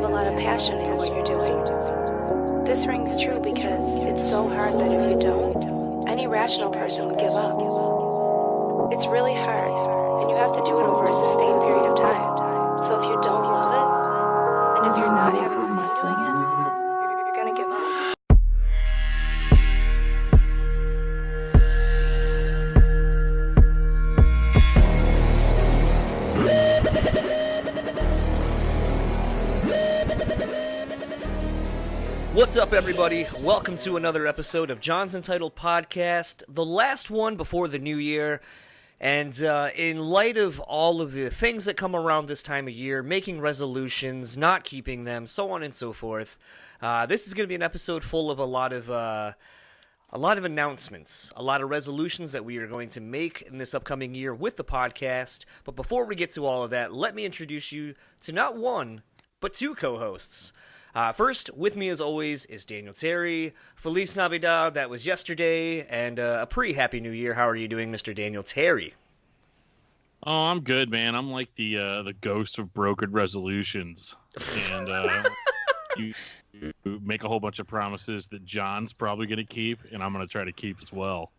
have a lot of passion for what you're doing. This rings true because it's so hard that if you don't, any rational person would give up. It's really hard, and you have to do it over a sustained period of time. So if you don't love it, and if you're not having fun doing it, you're gonna give up. What's up, everybody? Welcome to another episode of John's Untitled Podcast, the last one before the new year. And in light of all of the things that come around this time of year, making resolutions, not keeping them, so on and so forth, this is going to be an episode full of a lot of announcements, a lot of resolutions that we are going to make in this upcoming year with the podcast. But before we get to all of that, let me introduce you to not one, but two co-hosts. First, with me as always is Daniel Terry. Feliz Navidad, that was yesterday, and a pretty happy new year. How are you doing, Mr. Daniel Terry? Oh, I'm good, man. I'm like the ghost of broken resolutions. And you make a whole bunch of promises that John's probably going to keep, and I'm going to try to keep as well.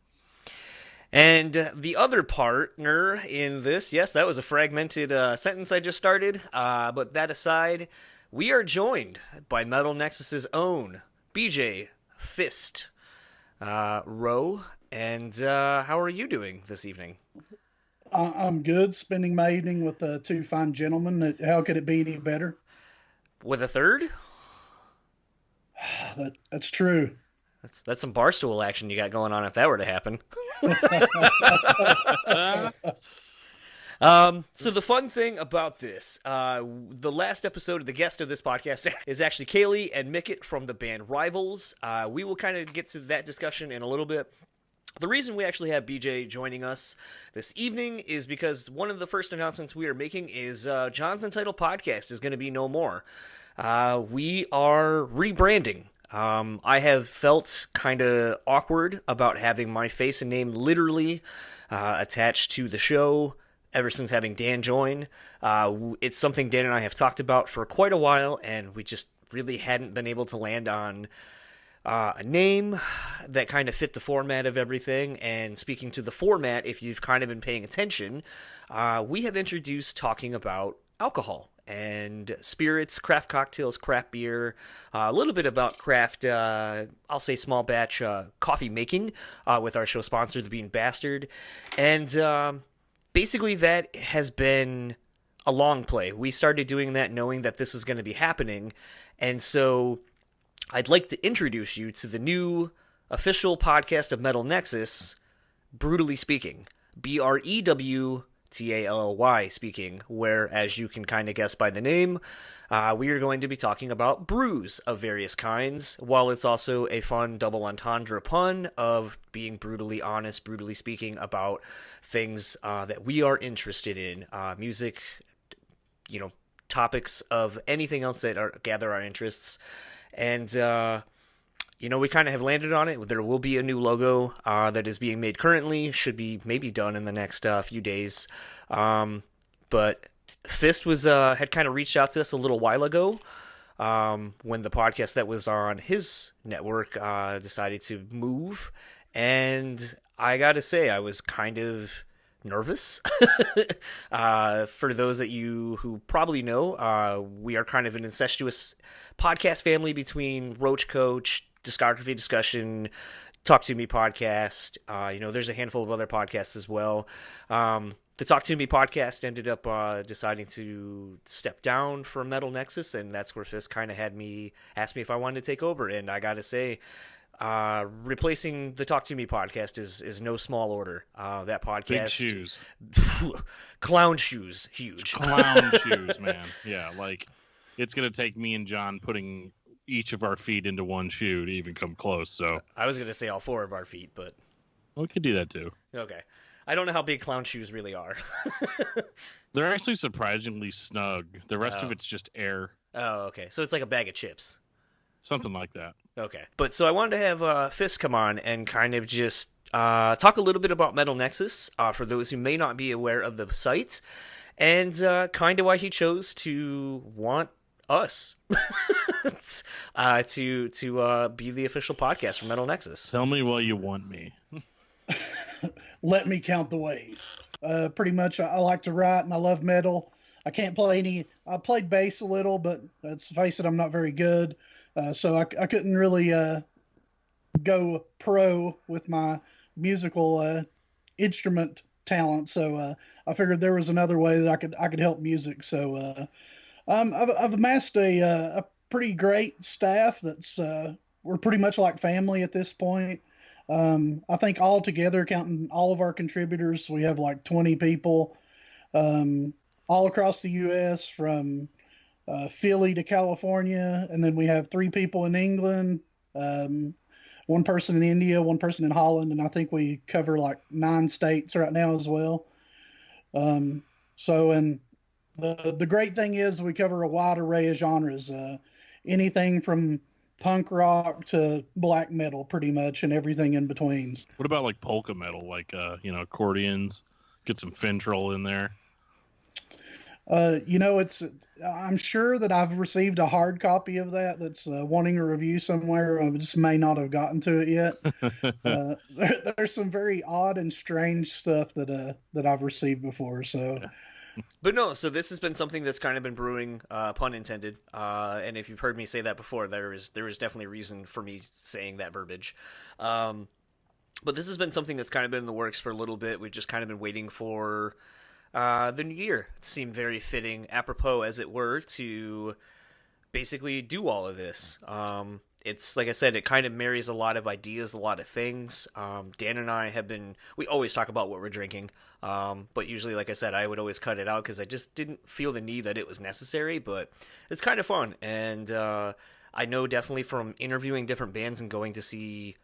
And the other partner in this, yes, that was a fragmented sentence I just started, but that aside, we are joined by Metal Nexus's own BJ Fist Rowe. And how are you doing this evening? I'm good. Spending my evening with two fine gentlemen. How could it be any better? With a third? That's true. That's some barstool action you got going on if that were to happen. So the fun thing about this, the last episode of the guest of this podcast is actually Kalie and Micket from the band Rivals. We will kind of get to that discussion in a little bit. The reason we actually have BJ joining us this evening is because one of the first announcements we are making is John's Untitled Podcast is going to be no more. We are rebranding. I have felt kind of awkward about having my face and name literally attached to the show ever since having Dan join. It's something Dan and I have talked about for quite a while, and we just really hadn't been able to land on a name that kind of fit the format of everything. And speaking to the format, if you've kind of been paying attention, we have introduced talking about alcohol and spirits, craft cocktails, craft beer, a little bit about craft, I'll say small batch coffee making with our show sponsor, The Bean Bastard. And basically, that has been a long play. We started doing that knowing that this was going to be happening, and so I'd like to introduce you to the new official podcast of Metal Nexus, BREWtally Speaking. BREWtally speaking, where, as you can kind of guess by the name, we are going to be talking about brews of various kinds, while it's also a fun double entendre pun of being brutally honest, brutally speaking about things that we are interested in, music, topics of anything else that gather our interests. And we kind of have landed on it. There will be a new logo that is being made currently. Should be maybe done in the next few days. But Fist had kind of reached out to us a little while ago when the podcast that was on his network decided to move. And I got to say, I was kind of nervous. For those of you who probably know, we are kind of an incestuous podcast family between Roach Coach, Discography Discussion, Talk To Me podcast. There's a handful of other podcasts as well. The Talk To Me podcast ended up deciding to step down from Metal Nexus, and that's where Fist kind of asked me if I wanted to take over. And I got to say, replacing the Talk To Me podcast is no small order. That podcast, big shoes, clown shoes, huge clown shoes, man. Yeah, like it's gonna take me and John putting each of our feet into one shoe to even come close. So I was gonna say all four of our feet, but we could do that too. Okay, I don't know how big clown shoes really are. They're actually surprisingly snug. The rest of it's just air. Oh, okay. So it's like a bag of chips. Something like that. Okay. But so I wanted to have Fist come on and kind of just talk a little bit about Metal Nexus for those who may not be aware of the site, and kind of why he chose to want us to be the official podcast for Metal Nexus. Tell me why you want me. Let me count the ways. Pretty much, I like to write and I love metal. I can't play any. I played bass a little, but let's face it, I'm not very good. So I couldn't really go pro with my musical instrument talent. So I figured there was another way that I could help music. So I've amassed a pretty great staff that's we're pretty much like family at this point. I think all together, counting all of our contributors, we have like 20 people all across the U.S. from Philly to California. And then we have 3 people in England, 1 person in India, 1 person in Holland. And I think we cover like 9 states right now as well. And the great thing is we cover a wide array of genres, anything from punk rock to black metal, pretty much, and everything in between. What about like polka metal, like accordions? Get some Fintrol in there. I'm sure that I've received a hard copy of that's wanting a review somewhere. I just may not have gotten to it yet. There's some very odd and strange stuff that I've received before. So. Yeah. But no, so this has been something that's kind of been brewing, pun intended. And if you've heard me say that before, there is definitely a reason for me saying that verbiage. But this has been something that's kind of been in the works for a little bit. We've just kind of been waiting for the new year. It seemed very fitting, apropos as it were, to basically do all of this. It's like I said, it kind of marries a lot of ideas, a lot of things. Dan and I we always talk about what we're drinking, but usually, like I said, I would always cut it out because I just didn't feel the need that it was necessary, but it's kind of fun. And I know definitely from interviewing different bands and going to see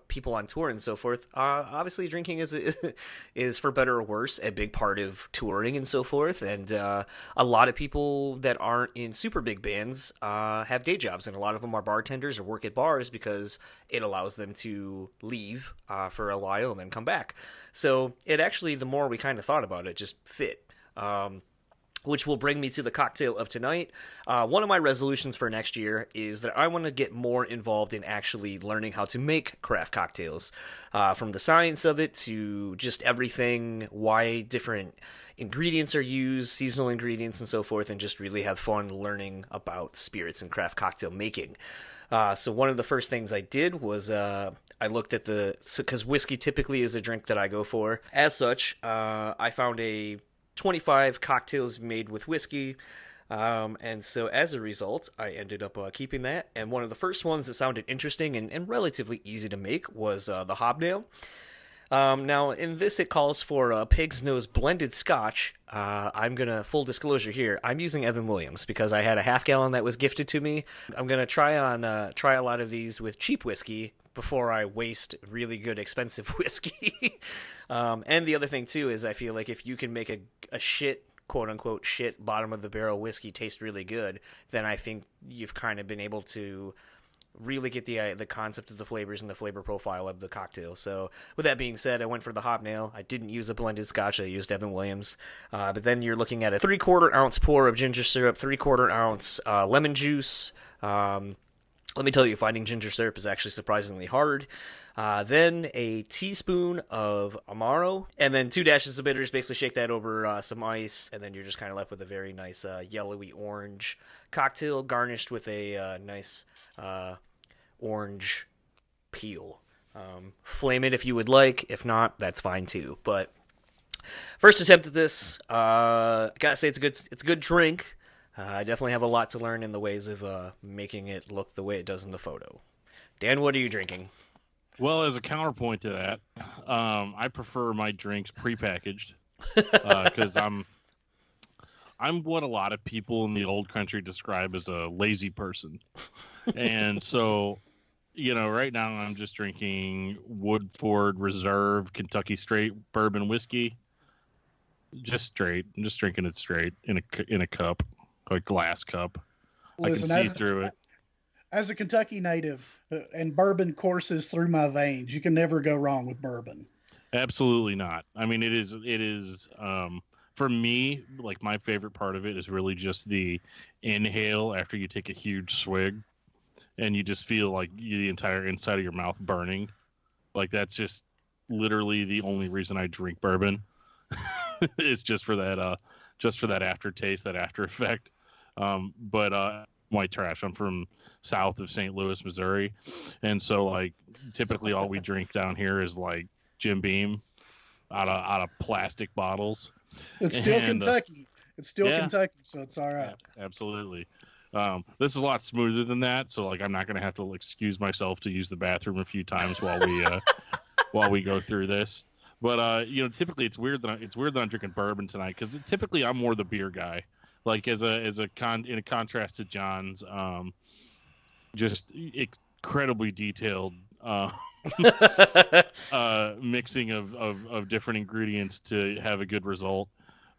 people on tour and so forth, obviously drinking is for better or worse a big part of touring and so forth, and a lot of people that aren't in super big bands have day jobs, and a lot of them are bartenders or work at bars because it allows them to leave for a while and then come back. So it actually, the more we kind of thought about it, just fit. Which will bring me to the cocktail of tonight. One of my resolutions for next year is that I want to get more involved in actually learning how to make craft cocktails. From the science of it to just everything, why different ingredients are used, seasonal ingredients and so forth, and just really have fun learning about spirits and craft cocktail making. So one of the first things I did was I looked at because whiskey typically is a drink that I go for. As such, I found a 25 cocktails made with whiskey, and so as a result I ended up keeping that, and one of the first ones that sounded interesting and relatively easy to make was the Hobnailed. Now in this it calls for pig's nose blended scotch. I'm gonna, full disclosure here, I'm using Evan Williams because I had a half gallon that was gifted to me. I'm gonna try a lot of these with cheap whiskey before I waste really good expensive whiskey. And the other thing too is I feel like if you can make a shit, quote unquote shit, bottom of the barrel whiskey taste really good, then I think you've kind of been able to really get the concept of the flavors and the flavor profile of the cocktail. So with that being said, I went for the Hobnail. I didn't use a blended scotch. I used Evan Williams. But then you're looking at a 3/4 ounce pour of ginger syrup, 3/4 ounce lemon juice. Let me tell you, finding ginger syrup is actually surprisingly hard. Then a teaspoon of Amaro, and then 2 dashes of bitters. Basically shake that over some ice, and then you're just kind of left with a very nice yellowy orange cocktail garnished with a nice orange peel. Flame it if you would like. If not, that's fine too. But first attempt at this, gotta say it's a good drink. I definitely have a lot to learn in the ways of making it look the way it does in the photo. Dan, what are you drinking? Well, as a counterpoint to that, I prefer my drinks prepackaged because I'm what a lot of people in the old country describe as a lazy person. And so, right now I'm just drinking Woodford Reserve Kentucky Straight Bourbon Whiskey. Just straight. I'm just drinking it straight in a cup. A glass cup. Listen, I can see through it. As a Kentucky native, and bourbon courses through my veins, you can never go wrong with bourbon. Absolutely not. I mean, it is for me, like my favorite part of it is really just the inhale after you take a huge swig, and you just feel like the entire inside of your mouth burning. Like that's just literally the only reason I drink bourbon. It's just for that aftertaste, that after effect. But white trash. I'm from south of St. Louis, Missouri, and so like typically all we drink down here is like Jim Beam out of plastic bottles. It's still Kentucky. It's still Kentucky, so it's all right. Absolutely. This is a lot smoother than that, so like I'm not gonna have to excuse myself to use the bathroom a few times while we go through this. But typically it's weird that I'm drinking bourbon tonight because typically I'm more the beer guy. Like in a contrast to John's, just incredibly detailed mixing of different ingredients to have a good result.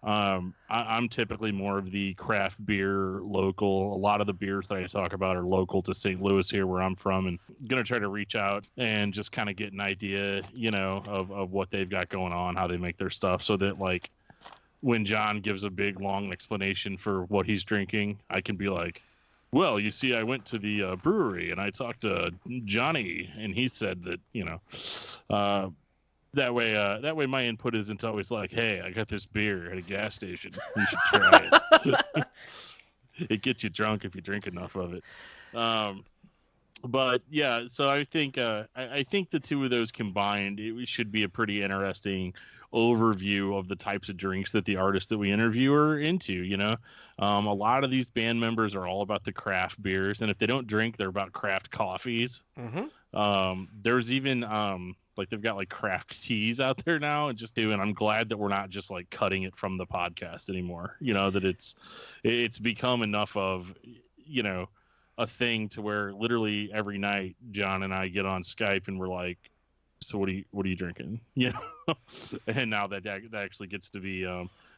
I'm typically more of the craft beer local. A lot of the beers that I talk about are local to St. Louis here where I'm from, and I'm going to try to reach out and just kind of get an idea, of what they've got going on, how they make their stuff, so that like when John gives a big long explanation for what he's drinking, I can be like, well, you see, I went to the brewery and I talked to Johnny and he said that, that way my input isn't always like, hey, I got this beer at a gas station. You should try it. It gets you drunk if you drink enough of it. But yeah, so I think the two of those combined, it should be a pretty interesting overview of the types of drinks that the artists that we interview are into. A lot of these band members are all about the craft beers, and if they don't drink, they're about craft coffees. There's even like they've got like craft teas out there now, and I'm glad that we're not just like cutting it from the podcast anymore. That it's become enough of a thing to where literally every night John and I get on Skype and we're like, so what are you drinking? And now that actually gets to be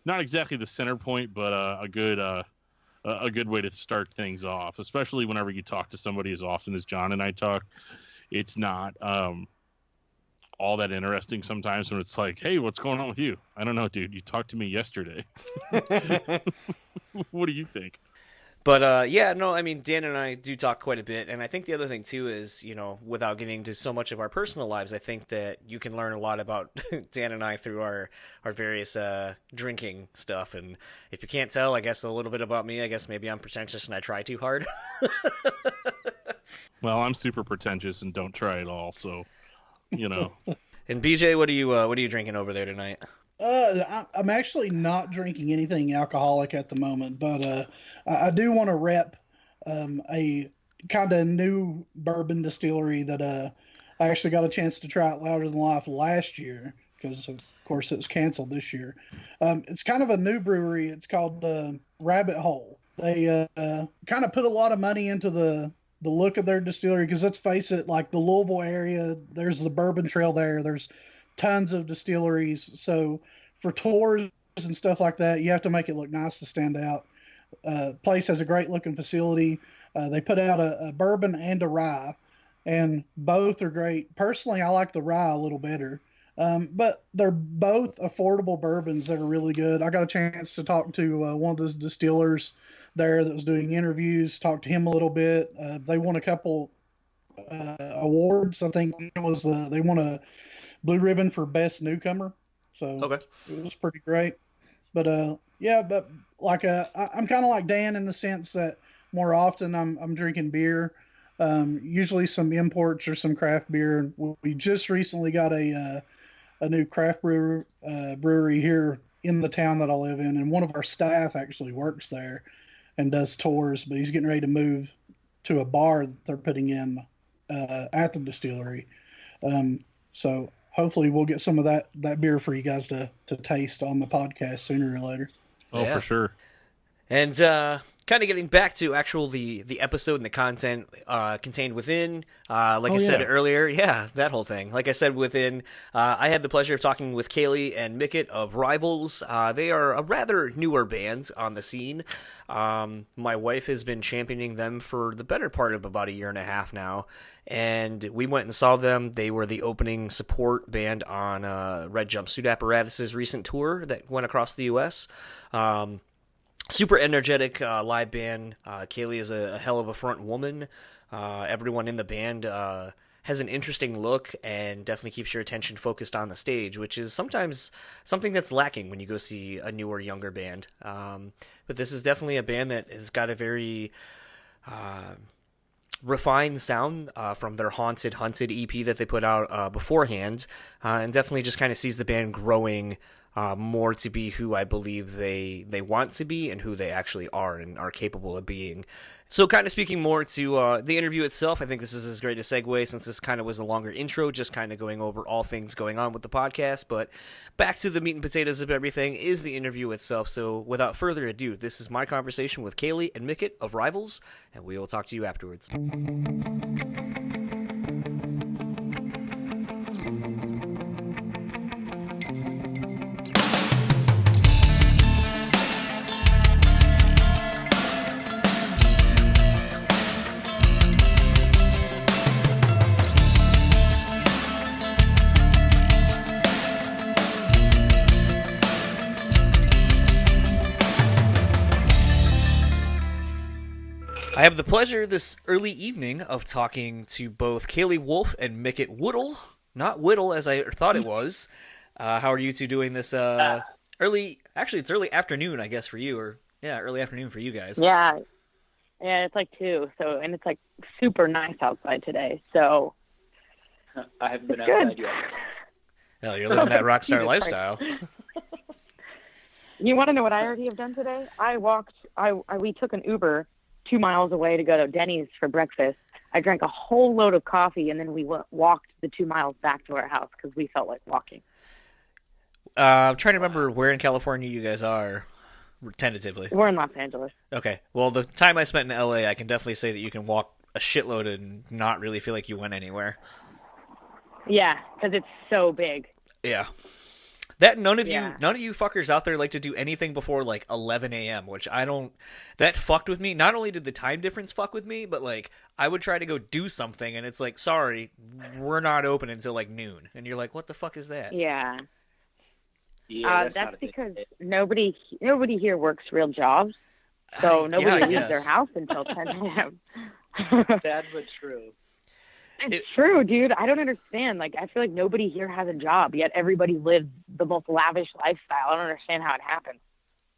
not exactly the center point, but a good way to start things off, especially whenever you talk to somebody as often as John and I talk. It's not all that interesting sometimes when it's like, hey, what's going on with you? I don't know, dude. You talked to me yesterday. What do you think? But Dan and I do talk quite a bit, and I think the other thing too is, without getting into so much of our personal lives, I think that you can learn a lot about Dan and I through our various drinking stuff. And if you can't tell, I guess a little bit about me. I guess maybe I'm pretentious and I try too hard. Well, I'm super pretentious and don't try at all, so And BJ, what are you drinking over there tonight? I'm actually not drinking anything alcoholic at the moment, but I do want to rep a kind of new bourbon distillery that I actually got a chance to try out Louder Than Life last year because, of course, it was canceled this year. It's kind of a new brewery. It's called Rabbit Hole. They kind of put a lot of money into the look of their distillery because, let's face it, like the Louisville area, there's the Bourbon Trail there. There's tons of distilleries. So for tours and stuff like that, you have to make it look nice to stand out. Place has a great looking facility. They put out a bourbon and a rye, and both are great. Personally, I like the rye a little better. But they're both affordable bourbons that are really good. I got a chance to talk to one of the distillers there that was doing interviews, talk to him a little bit. They won a couple awards. I think it was they won a Blue Ribbon for Best Newcomer. So okay. It was pretty great. But but like I'm kind of like Dan in the sense that more often I'm drinking beer, usually some imports or some craft beer. We just recently got a new craft brewery here in the town that I live in, and one of our staff actually works there and does tours, but he's getting ready to move to a bar that they're putting in at the distillery. So hopefully we'll get some of that beer for you guys to taste on the podcast sooner or later. Oh, yeah. For sure. And kind of getting back to the episode and the content contained within, like I said earlier, that whole thing. Like I said within, I had the pleasure of talking with Kalie and Micket of Rivals. They are a rather newer band on the scene. My wife has been championing them for the better part of about a year and a half now, and we went and saw them. They were the opening support band on Red Jumpsuit Apparatus' recent tour that went across the U.S. Super energetic live band. Kalie is a hell of a front woman. Everyone in the band has an interesting look and definitely keeps your attention focused on the stage, which is sometimes something that's lacking when you go see a newer, younger band. But this is definitely a band that has got a very refined sound from their Haunted EP that they put out beforehand, and definitely just kind of sees the band growing more to be who I believe they want to be and who they actually are and are capable of being. So kind of speaking more to the interview itself, I think this is as great a segue since this kind of was a longer intro, just kind of going over all things going on with the podcast. But back to the meat and potatoes of everything is the interview itself. So without further ado, this is my conversation with Kalie and Micket of Rivals, and we will talk to you afterwards. I have the pleasure this early evening of talking to both Kalie Wolfe and Micket Woodle. Not Whittle, as I thought it was. How are you two doing this early... Actually, it's early afternoon, I guess, for you. Or early afternoon for you guys. Yeah, it's like 2. So, and it's like super nice outside today. So I haven't been outside yet. Hell, you're living that rock star lifestyle. You want to know what I already have done today? We took an Uber 2 miles away to go to Denny's for breakfast. I drank a whole load of coffee, and then we walked the 2 miles back to our house because we felt like walking. I'm trying to remember where in California you guys are, tentatively. We're in Los Angeles. Okay. Well, the time I spent in LA, I can definitely say that you can walk a shitload and not really feel like you went anywhere. Yeah, because it's so big. Yeah. That none of you fuckers out there like to do anything before like 11 a.m., which that fucked with me. Not only did the time difference fuck with me, but like I would try to go do something and it's like, sorry, we're not open until like noon. And you're like, what the fuck is that? Yeah. That's because nobody here works real jobs. So nobody leaves their house until 10 a.m. Sad but true. It's true, dude. I don't understand. Like, I feel like nobody here has a job, yet everybody lives the most lavish lifestyle. I don't understand how it happens.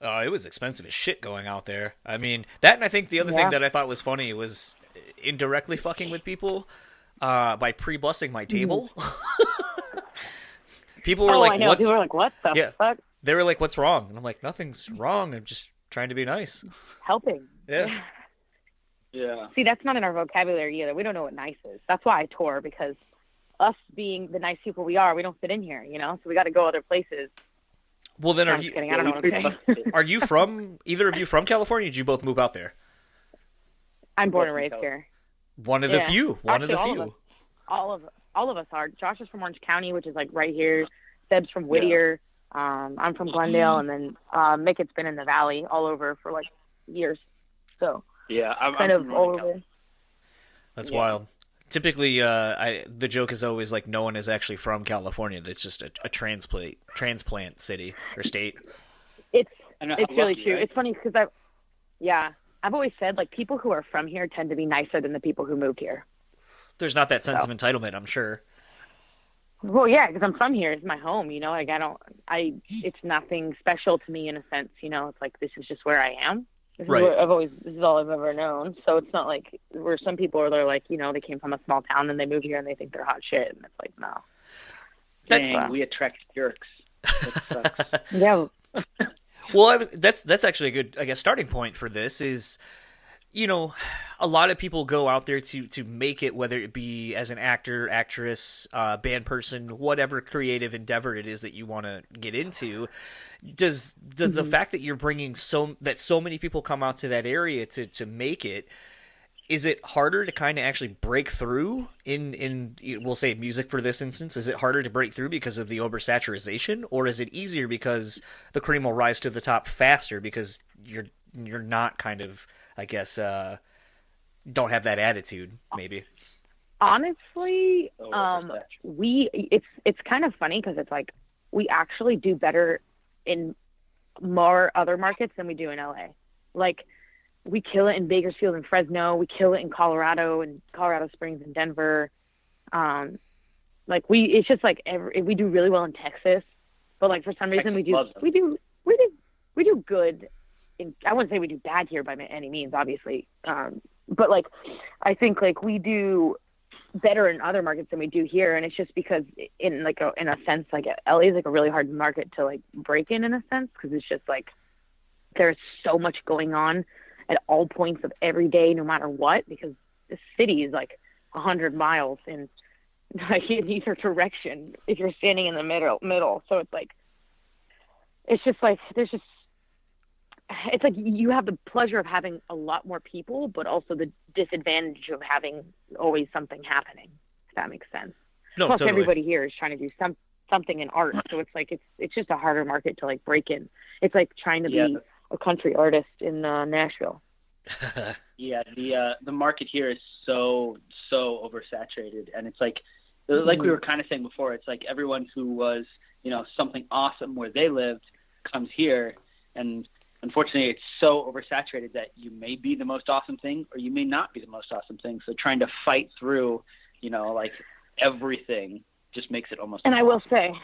Oh, it was expensive as shit going out there. I mean, that and I think the other thing that I thought was funny was indirectly fucking with people by pre-bussing my table. People were like, People were like, what the fuck? They were like, what's wrong? And I'm like, nothing's wrong. I'm just trying to be nice. Helping. Yeah. Yeah. See, that's not in our vocabulary either. We don't know what nice is. That's why I tour, because us being the nice people we are, we don't fit in here, you know? So we got to go other places. Well, then I'm just kidding. I don't know what I'm saying. Are you either of you from California, or did you both move out there? I'm born and raised here. One of the few. One of the few. few. All of us are. Josh is from Orange County, which is like right here. Seb's from Whittier. I'm from Glendale, and then Micket's been in the Valley all over for like years. So yeah, I'm kind of all over. That's wild. Typically, the joke is always like no one is actually from California. That's just a transplant city or state. It's really true. Right? It's funny because I've always said like people who are from here tend to be nicer than the people who moved here. There's not that sense of entitlement, I'm sure. Well, yeah, because I'm from here. It's my home, you know. Like it's nothing special to me in a sense, you know. It's like this is just where I am. This is all I've ever known. So it's not like where some people are. They're like, you know, they came from a small town and they moved here and they think they're hot shit, and it's like, no. Dang, we attract jerks. That sucks. Yeah. Well, that's actually a good, I guess, starting point for this is you know, a lot of people go out there to make it, whether it be as an actor, actress, band person, whatever creative endeavor it is that you want to get into. Does the fact that you're bringing so many people come out to that area to make it, is it harder to kind of actually break through in we'll say music for this instance? Is it harder to break through because of the oversaturation, or is it easier because the cream will rise to the top faster because you're not kind of, I guess, don't have that attitude, maybe? Honestly, it's kind of funny because it's like we actually do better in more other markets than we do in LA. Like, we kill it in Bakersfield and Fresno. We kill it in Colorado and Colorado Springs and Denver. It's just like we do really well in Texas, but like for some reason we do good. I wouldn't say we do bad here by any means, obviously. But like, I think like we do better in other markets than we do here. And it's just because in a sense, like LA is like a really hard market to like break in a sense. Cause it's just like, there's so much going on at all points of every day, no matter what, because the city is like 100 miles in either direction if you're standing in the middle. So it's like, it's just like, it's like you have the pleasure of having a lot more people, but also the disadvantage of having always something happening, if that makes sense. No, Plus totally. Everybody here is trying to do something in art. So it's like, it's just a harder market to like break in. It's like trying to be a country artist in Nashville. Yeah, the market here is so oversaturated, and it's like we were kind of saying before, it's like everyone who was, something awesome where they lived comes here, and unfortunately it's so oversaturated that you may be the most awesome thing or you may not be the most awesome thing. So trying to fight through, like everything just makes it almost impossible. I will say,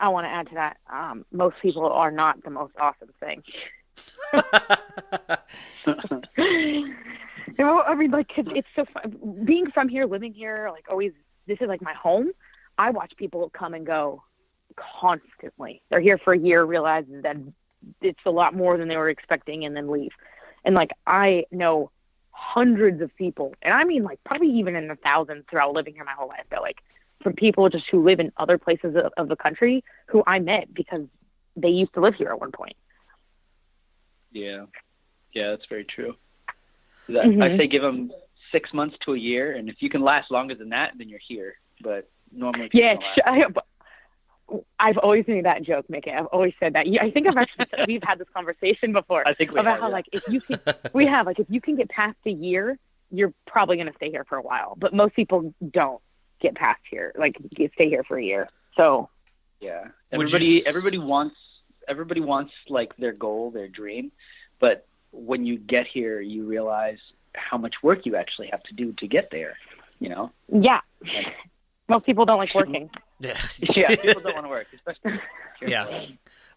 I want to add to that, most people are not the most awesome thing. I mean, like, it's so fun. Being from here, living here, like always, this is like my home. I watch people come and go constantly. They're here for a year, realize that it's a lot more than they were expecting, and then leave. And like, I know hundreds of people, and I mean like probably even in the thousands throughout living here my whole life, but like from people just who live in other places of the country who I met because they used to live here at one point. Yeah, that's very true. I say give them 6 months to a year, and if you can last longer than that, then you're here. But normally, I've always made that joke, Micket. I've always said that. I think we've had this conversation before. I think about how like if you can get past a year, you're probably going to stay here for a while. But most people don't get past here, like stay here for a year. So yeah, everybody wants like their goal, their dream, but when you get here, you realize how much work you actually have to do to get there. Yeah. Most people don't like working. Yeah, people don't want to work, especially. Yeah.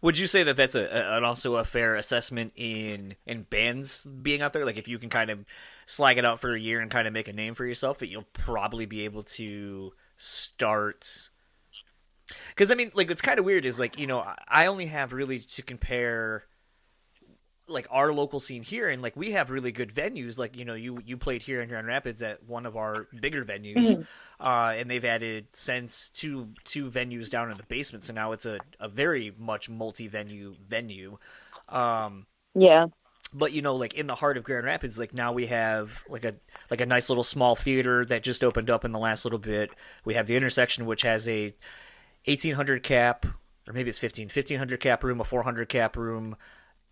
Would you say that that's also a fair assessment in bands being out there? Like, if you can kind of slag it out for a year and kind of make a name for yourself, that you'll probably be able to start. Because I mean, like, what's kind of weird is like, I only have really to compare like our local scene here, and like we have really good venues. Like, you played here in Grand Rapids at one of our bigger venues, and they've added since two venues down in the basement, so now it's a very much multi-venue. Yeah. But like in the heart of Grand Rapids, like now we have like a nice little small theater that just opened up in the last little bit. We have the Intersection, which has a 1,800 cap, or maybe it's 1,500 cap room, a 400 cap room,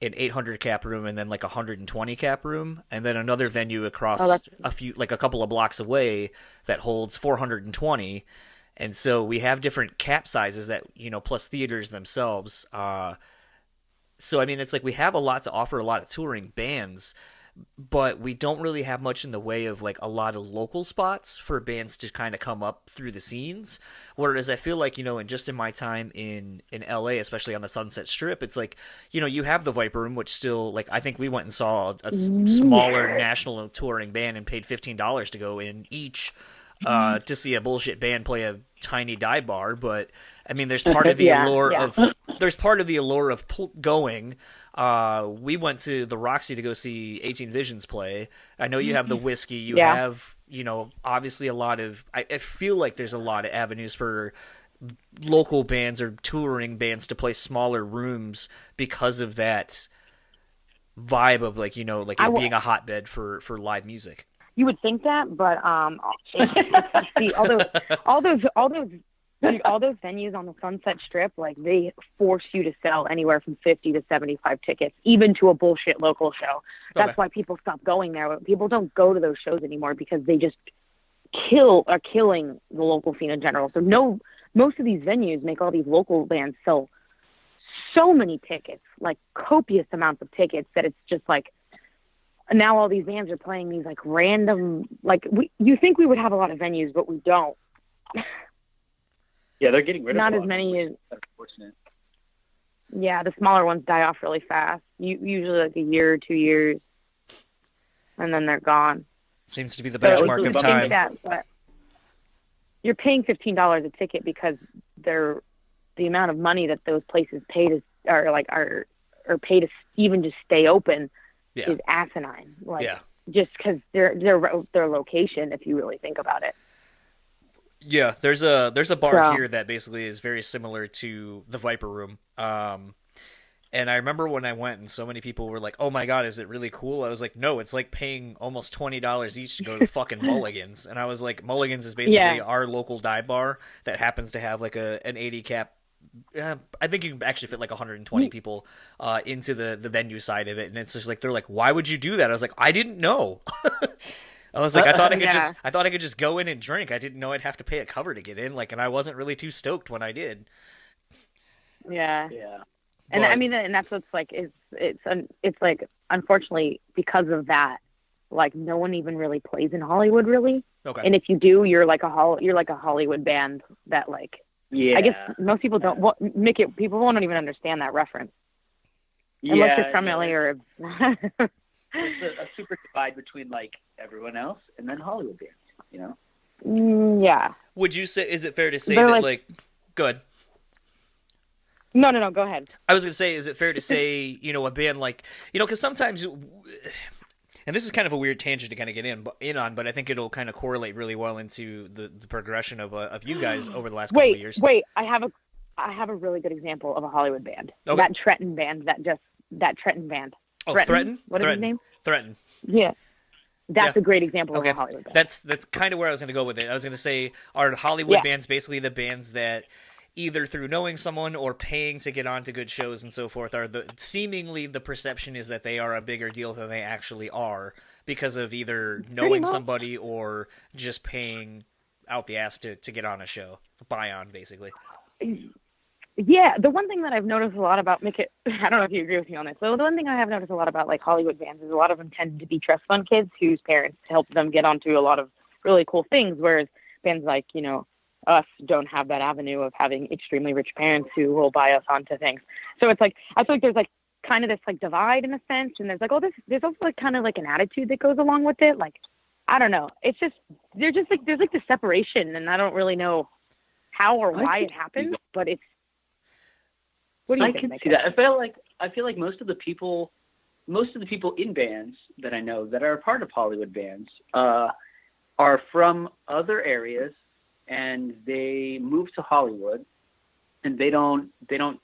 an 800 cap room, and then like a 120 cap room, and then another venue across a couple of blocks away that holds 420. And so we have different cap sizes that, plus theaters themselves. So I mean, it's like we have a lot to offer, a lot of touring bands, but we don't really have much in the way of like a lot of local spots for bands to kind of come up through the scenes. Whereas I feel like, in my time in LA, especially on the Sunset Strip, it's like, you have the Viper Room, which still, like, I think we went and saw a smaller national touring band and paid $15 to go in each to see a bullshit band play a tiny dive bar. But I mean, there's part of the allure there's part of the allure of going. We went to the Roxy to go see 18 Visions play. I know you have the whiskey. You have, obviously a lot of. I feel like there's a lot of avenues for local bands or touring bands to play smaller rooms because of that vibe of being a hotbed for live music. You would think that, but see, all those venues on the Sunset Strip, like they force you to sell anywhere from 50 to 75 tickets, even to a bullshit local show. That's why people stop going there. People don't go to those shows anymore because they just are killing the local scene in general. So most of these venues make all these local bands sell so many tickets, like copious amounts of tickets, that it's just like now all these bands are playing these like random, like you think we would have a lot of venues, but we don't. Yeah, they're getting rid of not as many as. Unfortunate. Yeah, the smaller ones die off really fast. Usually like a year or 2 years, and then they're gone. Seems to be the benchmark of time. But you're paying $15 a ticket because the amount of money that those places pay are paid to even just stay open is asinine. Just because their location, if you really think about it. Yeah, there's a bar here that basically is very similar to the Viper Room. And I remember when I went and so many people were like, "Oh my God, is it really cool?" I was like, "No, it's like paying almost $20 each to go to the fucking Mulligan's." And I was like, Mulligan's is basically our local dive bar that happens to have like an 80 cap. I think you can actually fit like 120 people into the venue side of it, and it's just like they're like, "Why would you do that?" I was like, "I didn't know." I was like, I thought I could just go in and drink. I didn't know I'd have to pay a cover to get in. And I wasn't really too stoked when I did. Yeah. Yeah. And I mean, and that's what's like, it's like, unfortunately, because of that, like no one even really plays in Hollywood, really. Okay. And if you do, you're like a Hollywood band that like, I guess most people don't. Micket, people won't even understand that reference. Unless you're familiar. There's a super divide between like everyone else and then Hollywood bands, Yeah. Would you say? Is it fair to say that go ahead. No, go ahead. I was gonna say, is it fair to say, a band like, because sometimes, and this is kind of a weird tangent to kind of get in on, but I think it'll kind of correlate really well into the progression of you guys over the last couple of years. Wait, I have a really good example of a Hollywood band. Okay. That Trenton band. Oh, Threaten? What is his name? Threaten. Yeah. That's a great example of a Hollywood band. That's kind of where I was going to go with it. I was going to say, are Hollywood bands basically the bands that either through knowing someone or paying to get on to good shows and so forth are seemingly the perception is that they are a bigger deal than they actually are because of either knowing somebody or just paying out the ass to get on a show, buy on basically. Yeah, the one thing that I've noticed a lot about Micket, I don't know if you agree with me on this, but the one thing I have noticed a lot about like Hollywood bands is a lot of them tend to be trust fund kids whose parents help them get onto a lot of really cool things, whereas bands like, us don't have that avenue of having extremely rich parents who will buy us onto things. So it's like, I feel like there's like kind of this like divide in a sense, and there's like, there's also like kind of like an attitude that goes along with it. Like, I don't know. It's just, there's like the separation, and I don't really know how or why it happens, but it's, what do you think? I can see that. I feel like most of the people in bands that I know that are a part of Hollywood bands are from other areas, and they move to Hollywood, and they don't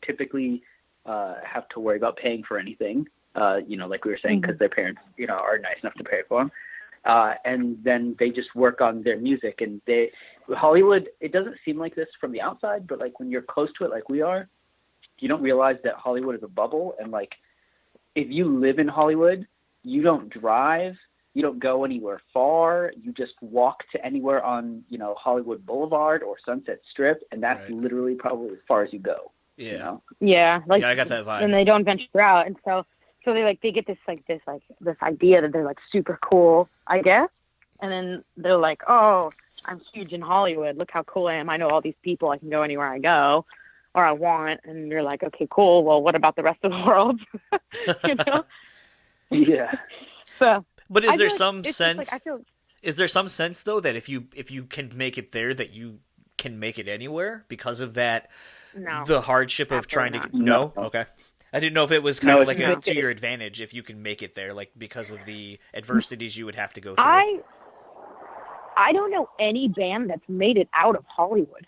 typically have to worry about paying for anything. Like we were saying, because their parents are nice enough to pay for them, and then they just work on their music. And Hollywood, it doesn't seem like this from the outside, but like when you're close to it, like we are. You don't realize that Hollywood is a bubble, and like if you live in Hollywood, you don't drive, you don't go anywhere far, you just walk to anywhere on Hollywood Boulevard or Sunset Strip, and that's literally probably as far as you go. Yeah, like I got that vibe. And they don't venture out, and so they get this idea that they're like super cool, I guess, and then they're like, oh, I'm huge in Hollywood, look how cool I am, I know all these people, I can go anywhere I go or I want, and you're like, okay, cool, well, what about the rest of the world? Yeah. So, but is there some sense though that if you can make it there, that you can make it anywhere because of that. No. The hardship of trying to. not. No? No. Okay. I didn't know if it was kind of like it's to your advantage if you can make it there, like because of the adversities you would have to go through. I don't know any band that's made it out of Hollywood.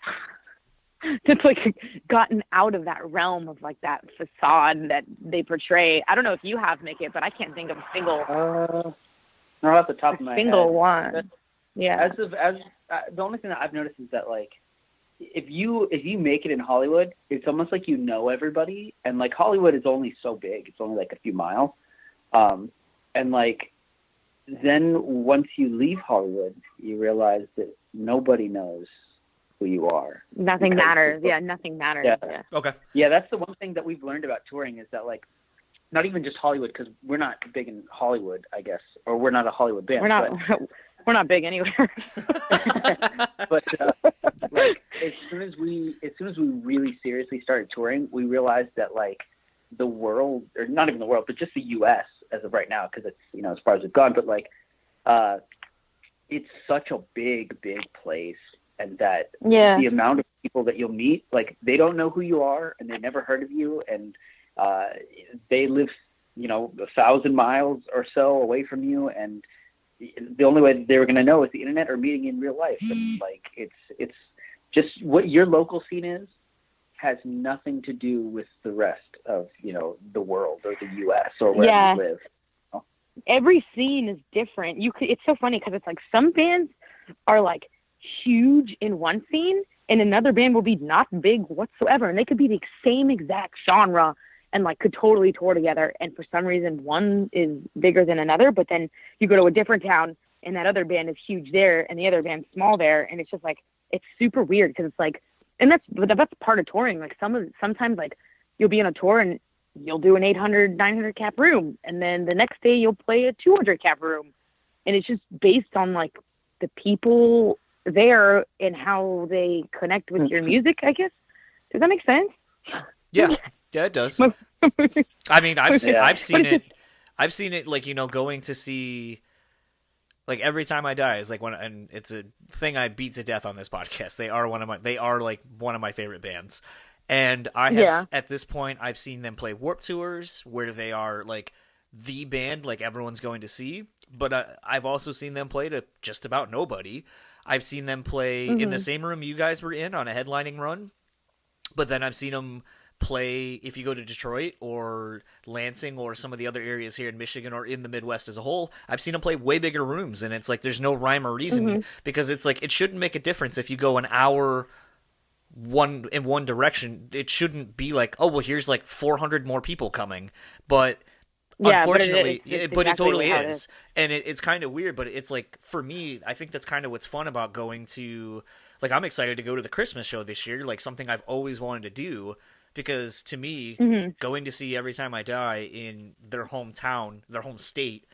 That's like gotten out of that realm of like that facade that they portray. I don't know if you have Micket, but I can't think of a single not off the top of my head. one. Yeah. The only thing that I've noticed is that like if you make it in Hollywood, it's almost like you know everybody, and like Hollywood is only so big. It's only like a few miles. And like then once you leave Hollywood, you realize that nobody knows who you are. Nothing matters. Yeah, nothing matters. Yeah. Okay. Yeah, that's the one thing that we've learned about touring is that like not even just Hollywood, because we're not big in Hollywood, I guess, or we're not a Hollywood band. We're not big anywhere. But like as soon as we really seriously started touring, we realized that like the world, or not even the world, but just the U.S. as of right now, because it's as far as it's gone, but like it's such a big place, and that the amount of people that you'll meet, like they don't know who you are, and they never heard of you, and they live 1,000 miles or so away from you, and the only way they were going to know is the internet or meeting in real life. And like it's just what your local scene is has nothing to do with the rest of the world or the U.S. or where you live. Every scene is different. It's so funny because it's like some bands are like huge in one scene, and another band will be not big whatsoever, and they could be the same exact genre and like could totally tour together, and for some reason one is bigger than another, but then you go to a different town and that other band is huge there and the other band's small there, and it's just like it's super weird because it's like, and that's part of touring. Like sometimes like you'll be on a tour and you'll do an 800 900 cap room, and then the next day you'll play a 200 cap room, and it's just based on like the people there and how they connect with your music, I guess. Does that make sense? Yeah, it does. I mean, I've seen it like, going to see, like Every Time I Die is like and it's a thing I beat to death on this podcast. They are like one of my favorite bands. And I have, at this point, I've seen them play Warped Tours where they are like the band like everyone's going to see. But I've also seen them play to just about nobody. I've seen them play in the same room you guys were in on a headlining run. But then I've seen them play if you go to Detroit or Lansing or some of the other areas here in Michigan or in the Midwest as a whole. I've seen them play way bigger rooms, and it's like there's no rhyme or reason because it's like it shouldn't make a difference if you go an hour in one direction. It shouldn't be like, oh well, here's like 400 more people coming, but unfortunately, but it totally is. And it's kind of weird, but it's like, for me, I think that's kind of what's fun about going to, like, I'm excited to go to the Christmas show this year, like something I've always wanted to do, because to me, going to see Every Time I Die in their hometown, their home state,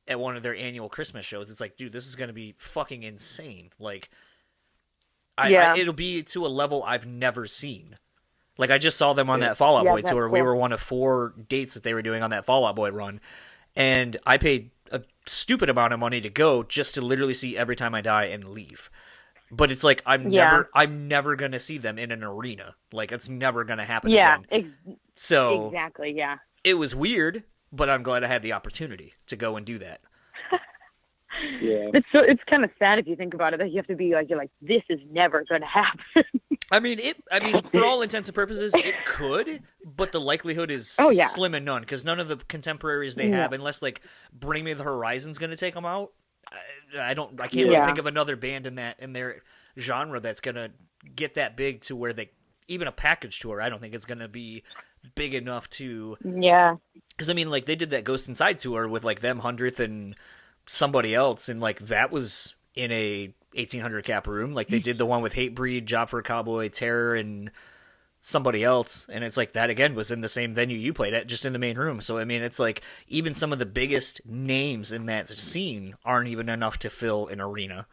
at one of their annual Christmas shows, it's like, dude, this is going to be fucking insane. Like, it'll be to a level I've never seen. Like, I just saw them on that Fall Out Boy tour. Cool. We were one of 4 dates that they were doing on that Fall Out Boy run. And I paid a stupid amount of money to go just to literally see Every Time I Die and leave. But it's like, I'm never going to see them in an arena. Like, it's never going to happen again. So exactly, yeah. It was weird, but I'm glad I had the opportunity to go and do that. Yeah. It's kind of sad if you think about it, that you have to be like, you're like, this is never going to happen. I mean, for all intents and purposes, it could, but the likelihood is slim and none, because none of the contemporaries they have, unless like Bring Me the Horizon's going to take them out, I can't really think of another band in their genre that's going to get that big to where they, even a package tour, I don't think it's going to be big enough to. Yeah. Because I mean, like, they did that Ghost Inside tour with like them, 100th, and somebody else, and like that was in a 1,800 cap room. Like, they did the one with Hatebreed, Job for a Cowboy, Terror, and somebody else, and it's like that again was in the same venue you played at, just in the main room. So I mean, it's like even some of the biggest names in that scene aren't even enough to fill an arena.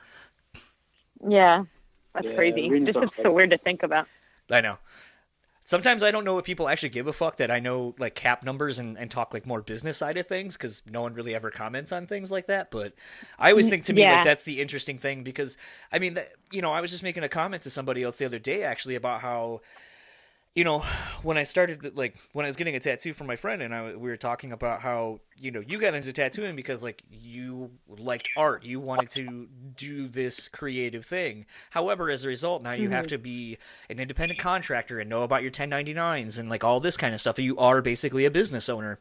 Yeah, that's crazy. This is so weird to think about. I know. Sometimes I don't know if people actually give a fuck that I know like cap numbers and talk like more business side of things, because no one really ever comments on things like that. But I always think, to me, like, that's the interesting thing, because I mean, I was just making a comment to somebody else the other day actually about how, when I started, like, when I was getting a tattoo from my friend, and we were talking about how, you got into tattooing because, like, you liked art. You wanted to do this creative thing. However, as a result, now you have to be an independent contractor and know about your 1099s and, like, all this kind of stuff. You are basically a business owner.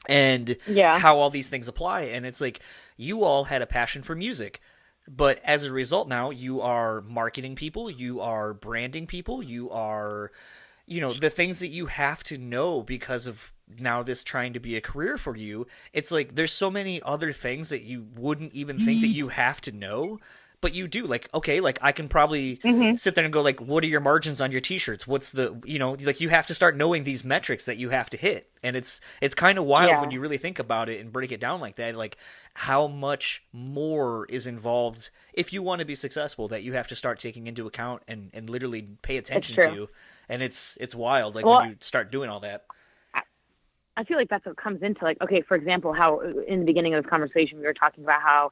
And how all these things apply. And it's like, you all had a passion for music. But as a result, now you are marketing people. You are branding people. You are... the things that you have to know because of now this trying to be a career for you. It's like there's so many other things that you wouldn't even think that you have to know, but you do. Like, okay, like I can probably sit there and go like, what are your margins on your t-shirts? What's the, like you have to start knowing these metrics that you have to hit. And it's kind of wild when you really think about it and break it down like that, like how much more is involved if you want to be successful that you have to start taking into account and literally pay attention to. And it's wild, like, when you start doing all that. I feel like that's what comes into, like, okay, for example, how in the beginning of this conversation, we were talking about how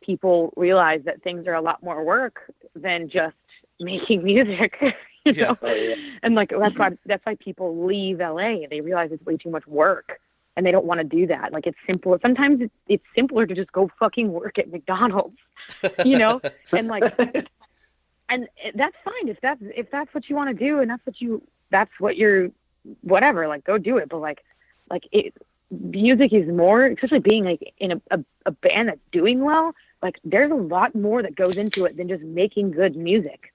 people realize that things are a lot more work than just making music, you know? And, like, that's why people leave LA. They realize it's way too much work, and they don't want to do that. Like, it's simpler. Sometimes it's simpler to just go fucking work at McDonald's, And, like... And that's fine if that's what you want to do, and that's what you're, whatever, like, go do it. But like music is more, especially being like in a band that's doing well. Like, there's a lot more that goes into it than just making good music.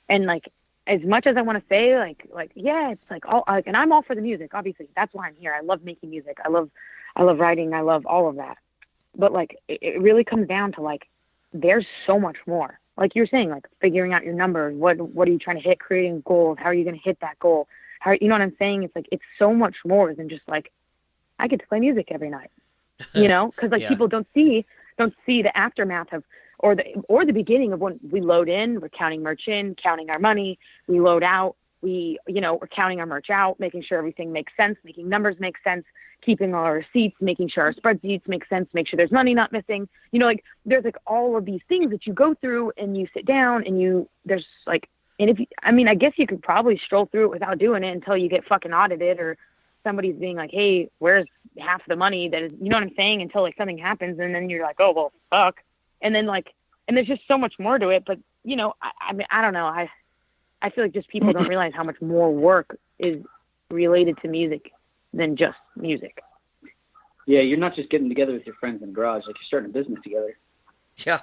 And like, as much as I want to say like it's like all like, and I'm all for the music. Obviously, that's why I'm here. I love making music. I love writing. I love all of that. But like, it really comes down to like, there's so much more. Like you're saying, like figuring out your numbers, what are you trying to hit, creating goals, how are you going to hit that goal? How, you know what I'm saying? It's like, it's so much more than just like, I get to play music every night, because like people don't see the aftermath of, or the beginning of when we load in, we're counting merch in, counting our money, we load out, we're counting our merch out, making sure everything makes sense, making numbers make sense, keeping all our receipts, making sure our spreadsheets make sense, make sure there's money not missing. Like there's like all of these things that you go through, and you sit down and there's like, and I guess you could probably stroll through it without doing it until you get fucking audited, or somebody's being like, hey, where's half the money that is, you know what I'm saying? Until like something happens, and then you're like, oh, well, fuck. And then like, and there's just so much more to it. But, I mean, I don't know. I feel like just people don't realize how much more work is related to music than just music. Yeah, you're not just getting together with your friends in the garage. Like, you're starting a business together. Yeah.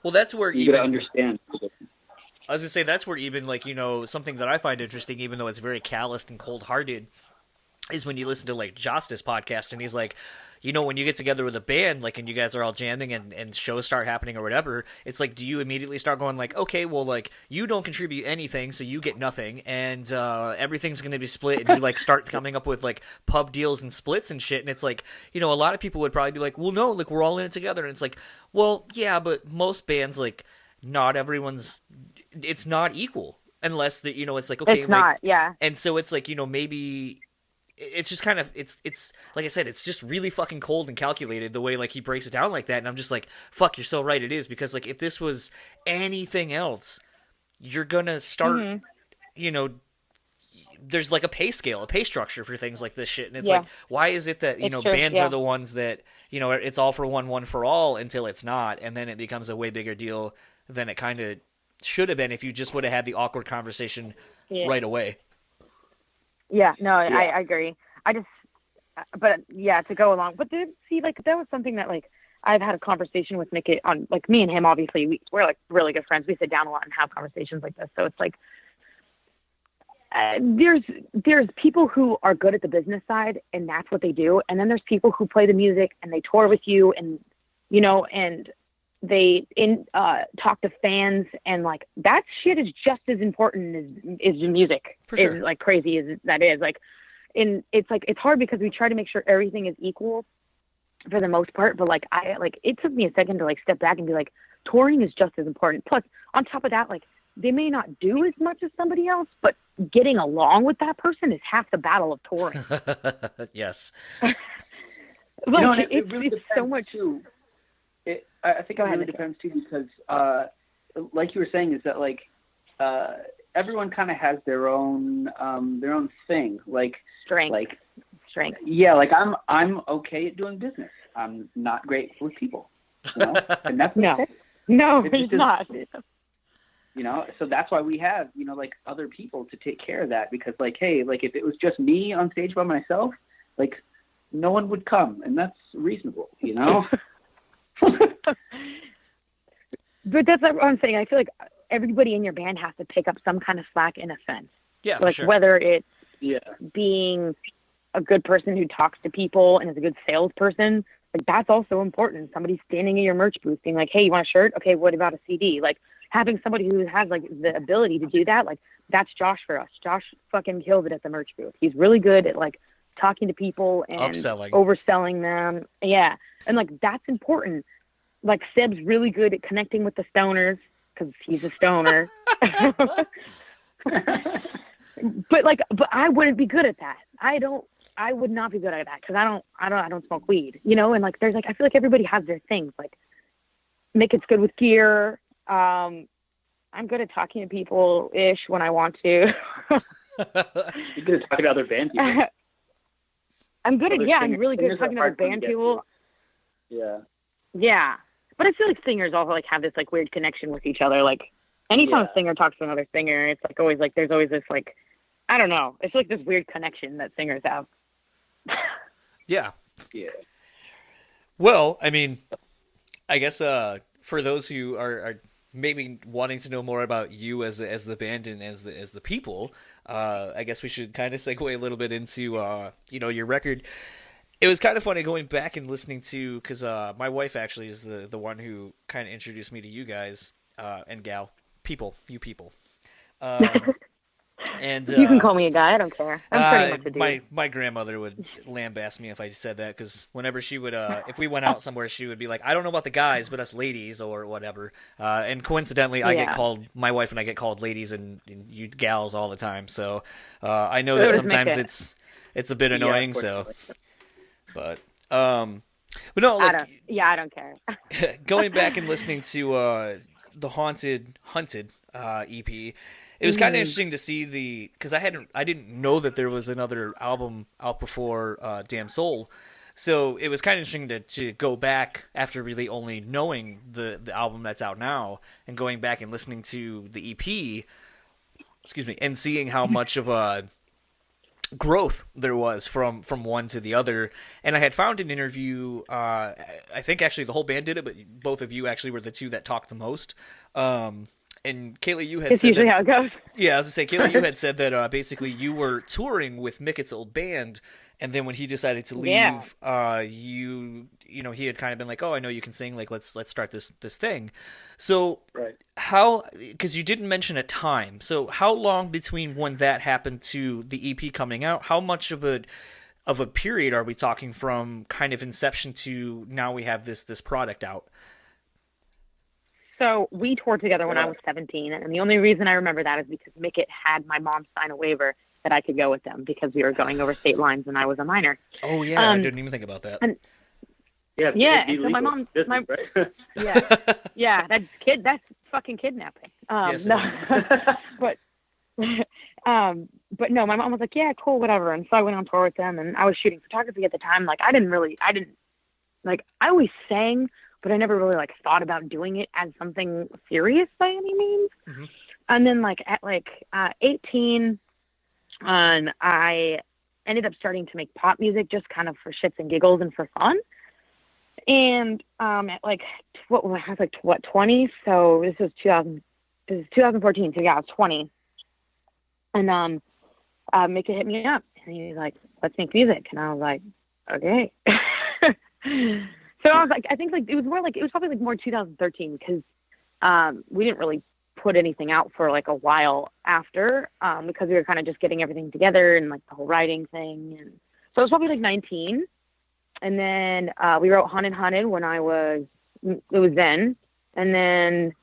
Well, that's where you gotta understand. I was gonna say, that's where even like, something that I find interesting, even though it's very calloused and cold-hearted, is when you listen to like Justice podcast, and he's like, when you get together with a band, like, and you guys are all jamming and shows start happening or whatever, it's like, do you immediately start going like, okay, well, like, you don't contribute anything, so you get nothing, and everything's going to be split, and you like start coming up with like pub deals and splits and shit, and it's like, a lot of people would probably be like, well, no, like, we're all in it together, and it's like, well, yeah, but most bands, like, not everyone's, it's not equal, unless that, it's like, okay, it's not, yeah. And so it's like, maybe it's just kind of, it's like I said, it's just really fucking cold and calculated the way like he breaks it down like that, and I'm just like, fuck, you're so right, it is, because like if this was anything else, you're gonna start, there's like a pay scale, a pay structure for things like this shit, and it's like, why is it that bands are the ones that it's all for one for all until it's not, and then it becomes a way bigger deal than it kind of should have been if you just would have had the awkward conversation right away. Yeah, no, yeah. I agree. To go along. But see, like, that was something that, like, I've had a conversation with Micket on, like, me and him, obviously, we're, like, really good friends. We sit down a lot and have conversations like this. So it's, like, there's people who are good at the business side, and that's what they do. And then there's people who play the music, and they tour with you, and, and they talk to fans, and like that shit is just as important as the music. For sure. Is like crazy as that is. Like, it's like, it's hard because we try to make sure everything is equal for the most part. But like, it took me a second to like step back and be like, touring is just as important. Plus, on top of that, like, they may not do as much as somebody else, but getting along with that person is half the battle of touring. Yes. Like, it really it's so much. Too. I think it really depends too, because like you were saying, is that like everyone kind of has their own thing, like strength. Yeah, like I'm okay at doing business. I'm not great with people, you know? And that's okay. No, it's not. You know, so that's why we have, you know, like other people to take care of that, because like, hey, like if it was just me on stage by myself, like no one would come, and that's reasonable, you know. But that's what I'm saying. I feel like everybody in your band has to pick up some kind of slack in a sense. Yeah, like sure. Whether it's being a good person who talks to people and is a good salesperson, like that's also important. Somebody standing in your merch booth being like, hey, you want a shirt? Okay, what about a CD? Like having somebody who has like the ability to do that, like that's Josh for us. Josh fucking kills it at the merch booth. He's really good at like talking to people and overselling them. Yeah. And like that's important. Like Seb's really good at connecting with the stoners because he's a stoner. But I wouldn't be good at that. I would not be good at that because I don't smoke weed, you know. And like there's like I feel like everybody has their things. Like Micket's good with gear. I'm good at talking to people ish when I want to. You're good at talking to other band people. I'm really good at talking to other band people. Yeah. Yeah. But I feel like singers also like have this like weird connection with each other. Like anytime a singer talks to another singer, it's like always like there's always this like I don't know. It's like this weird connection that singers have. Yeah. Yeah. Well, I mean, I guess for those who are maybe wanting to know more about you as the band and as the people, I guess we should kind of segue a little bit into your record. It was kind of funny going back and listening to, because my wife actually is the one who kind of introduced me to you guys and gal you people. And you can call me a guy. I don't care. I'm pretty much a dude. My grandmother would lambaste me if I said that, because whenever she would, if we went out somewhere, she would be like, "I don't know about the guys, but us ladies or whatever." And coincidentally, my wife and I get called ladies and you gals all the time. So I know that sometimes it's a bit annoying. But no, like, I don't care. Going back and listening to the Hunted EP. It was kind of interesting to see because I didn't know that there was another album out before Damn Soul, so it was kind of interesting to go back after really only knowing the album that's out now and going back and listening to the EP, and seeing how much of a growth there was from one to the other. And I had found an interview, I think actually the whole band did it, but both of you actually were the two that talked the most. And Kalie, you had it's said usually that, how it goes. Yeah, I was going to say, Kalie, you had said that basically you were touring with Micket's old band, and then when he decided to leave, he had kind of been like, "Oh, I know you can sing. Like, let's start this thing." So, how? Because you didn't mention a time. So, how long between when that happened to the EP coming out? How much of a period are we talking from kind of inception to now we have this product out? So we toured together when I was 17, and the only reason I remember that is because Micket had my mom sign a waiver that I could go with them because we were going over state lines and I was a minor. Oh yeah, I didn't even think about that. And so my mom, that's fucking kidnapping. Yes, no, but no, my mom was like, yeah, cool, whatever. And so I went on tour with them, and I was shooting photography at the time. Like I always sang, but I never really like thought about doing it as something serious by any means. Mm-hmm. And then at 18, I ended up starting to make pop music just kind of for shits and giggles and for fun. And at 20? So this is 2014. So yeah, I was 20. And Micket hit me up, and he was like, "Let's make music." And I was like, "Okay." So I was like, I think it was probably more 2013 because we didn't really put anything out for like a while after because we were kind of just getting everything together and like the whole writing thing. And so it was probably like 19. And then we wrote Hunted when it was then. And then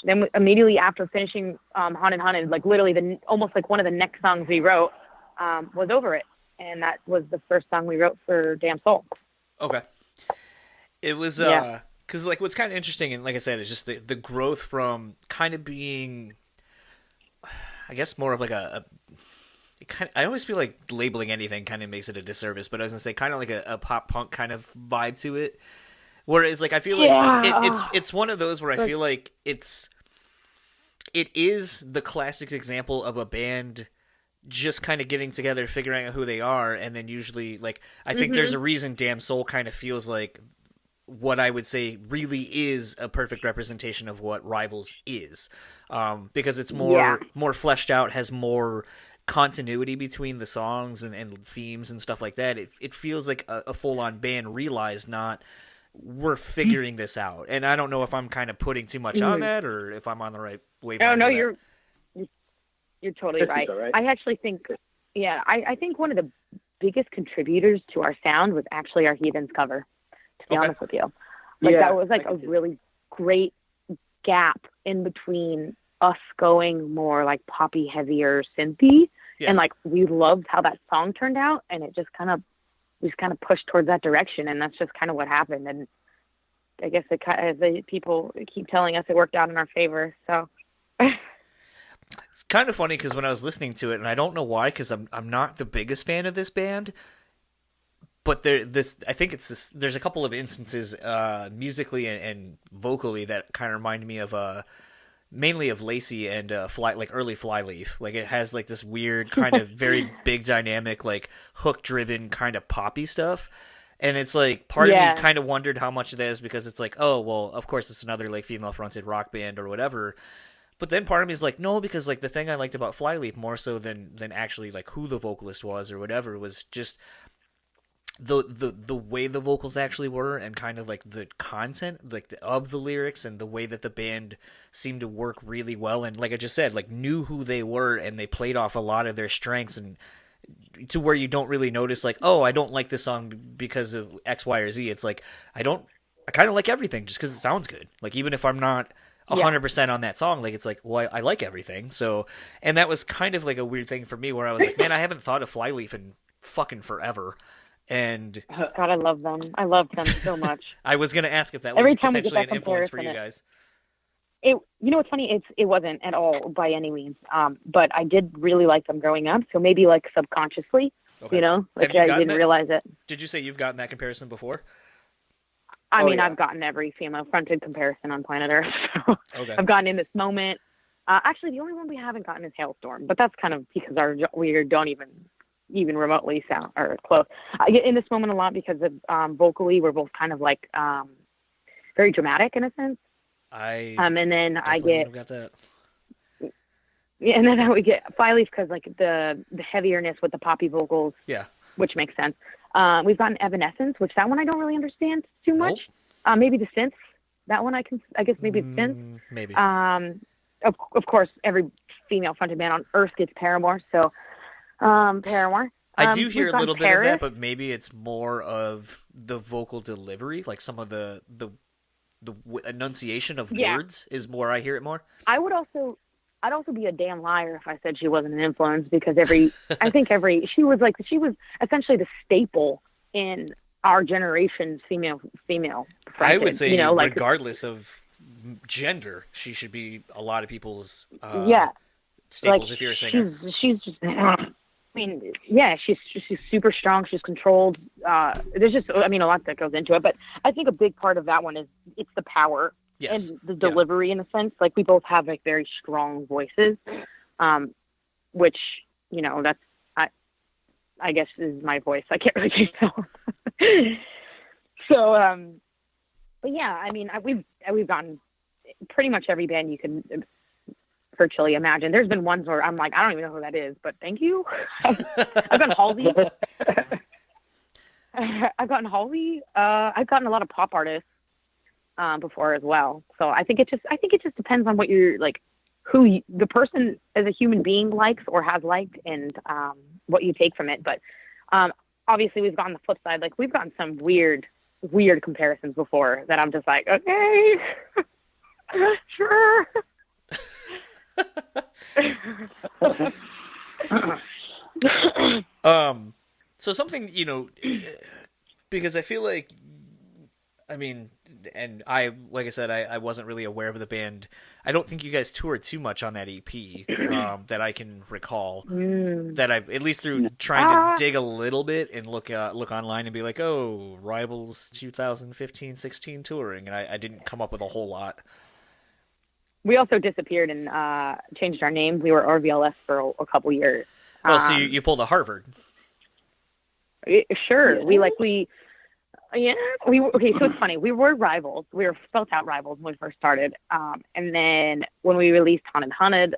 then immediately after finishing Haunted, like literally almost like one of the next songs we wrote was Over It. And that was the first song we wrote for Damn Soul. Okay. It was, because like what's kind of interesting, and like I said, is just the growth from kind of being, I guess, more of like I always feel like labeling anything kind of makes it a disservice, but I was going to say kind of like a pop punk kind of vibe to it. Whereas like I feel like it's one of those where I feel like it is the classic example of a band just kind of getting together, figuring out who they are, and then usually like I think there's a reason Damn Soul kind of feels like what I would say really is a perfect representation of what Rivals is, because it's more fleshed out, has more continuity between the songs and themes and stuff like that. It feels like a full-on band realized, not we're figuring this out. And I don't know if I'm kind of putting too much on that or if I'm on the right wavelength. Oh, no, you're totally right. I actually think, I think one of the biggest contributors to our sound was actually our Heathens cover, to be honest with you. Like that was like a really great gap in between us going more like poppy, heavier, synthy. Yeah. And like we loved how that song turned out, and it just kind of pushed towards that direction, and that's just kind of what happened. And I guess people keep telling us it worked out in our favor. So it's kind of funny because when I was listening to it, and I don't know why, because I'm not the biggest fan of this band, but there's a couple of instances musically and vocally that kind of remind me of mainly of Lacey and early Flyleaf. Like it has like this weird kind of very big dynamic, like hook driven kind of poppy stuff. And it's like part of me kind of wondered how much of that is because it's like, oh well, of course it's another like female fronted rock band or whatever. But then part of me is like, no, because like the thing I liked about Flyleaf more so than actually like who the vocalist was or whatever was just the way the vocals actually were, and kind of like the content of the lyrics, and the way that the band seemed to work really well, and like I just said, like knew who they were, and they played off a lot of their strengths, and to where you don't really notice like, oh, I don't like this song because of X, Y, or Z. It's like I kind of like everything just because it sounds good. Like even if I'm not 100% on that song, like it's like, well, I like everything. So, and that was kind of like a weird thing for me where I was like, man, I haven't thought of Flyleaf in fucking forever. And God, I love them. I love them so much. I was gonna ask if that was potentially an influence for you guys. You know what's funny? It wasn't at all by any means. But I did really like them growing up. So maybe like subconsciously, you know, like I didn't realize it. Did you say you've gotten that comparison before? I mean, I've gotten every female fronted comparison on planet Earth. So I've gotten In This Moment. Actually, the only one we haven't gotten is Hailstorm, but that's kind of because we don't even remotely sound or close. I get In This Moment a lot because of vocally we're both kind of like very dramatic in a sense. And then I get that. Yeah, and then we get Flyleaf because like the heavierness with the poppy vocals. Yeah, which makes sense. We've gotten Evanescence, which that one I don't really understand too much. Maybe the synths. That one I guess maybe it's synths. Maybe. Of course, every female fronted band on Earth gets Paramore, so. Paramore. I do hear a little bit of that, but maybe it's more of the vocal delivery, like some of the enunciation of words is more. I hear it more. I'd also be a damn liar if I said she wasn't an influence, because she was essentially the staple in our generation's female. I would say, regardless of gender, she should be a lot of people's staples. If you're a singer, she's just. I mean, she's super strong. She's controlled. There's just, a lot that goes into it. But I think a big part of that one is it's the power and the delivery in a sense. Like we both have like very strong voices, which that's I guess is my voice. I can't really tell. So, but yeah, I mean, we've gotten pretty much every band you can virtually imagine. There's been ones where I'm like, I don't even know who that is, but thank you. I've gotten Halsey. I've gotten Halsey. I've gotten a lot of pop artists before as well. So I think it just depends on what you're like, the person as a human being likes or has liked, and what you take from it. But obviously we've gotten the flip side. Like we've gotten some weird comparisons before that I'm just like, okay. Sure. So something, because I feel like, and like I said, I wasn't really aware of the band. I don't think you guys toured too much on that EP, that I can recall. That I, at least through trying to dig a little bit and look online and be like, oh, Rivals 2015-16 touring, and I didn't come up with a whole lot. We also disappeared and changed our name. We were RVLS for a couple years. Oh, so you pulled a Harvard. Sure. Okay, so it's funny. We were Rivals. We were spelled out Rivals when we first started. And then when we released Haunted,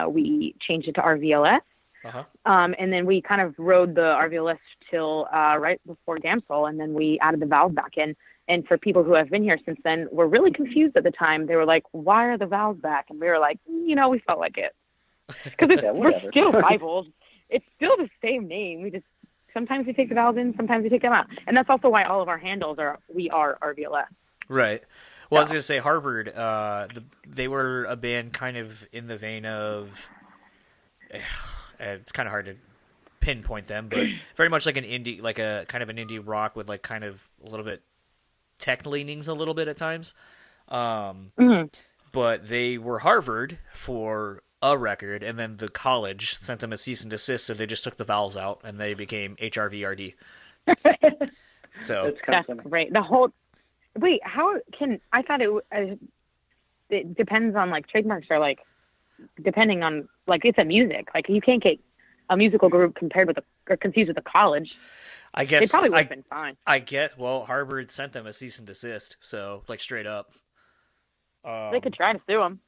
we changed it to RVLS. Uh-huh. And then we kind of rode the RVLS till right before Damn Soul, and then we added the vowels back in. And for people who have been here since then, were really confused at the time. They were like, why are the vowels back? And we were like, we felt like it. Because we're still Rivals. It's still the same name. Sometimes we take the vowels in, sometimes we take them out. And that's also why all of our handles we are RVLS. Right. Well, I was going to say Harvard, they were a band kind of in the vein of, it's kind of hard to pinpoint them, but very much like an indie, like a kind of an indie rock with like kind of a little bit tech leanings a little bit at times. But they were Harvard for a record, and then the college sent them a cease and desist, so they just took the vowels out, and they became HRVRD. So that's great. The whole I thought it depends on like trademarks are like depending on like it's a music, like you can't get a musical group confused with a college. I guess they probably would have been fine. Harvard sent them a cease and desist, so like straight up. They could try to sue them.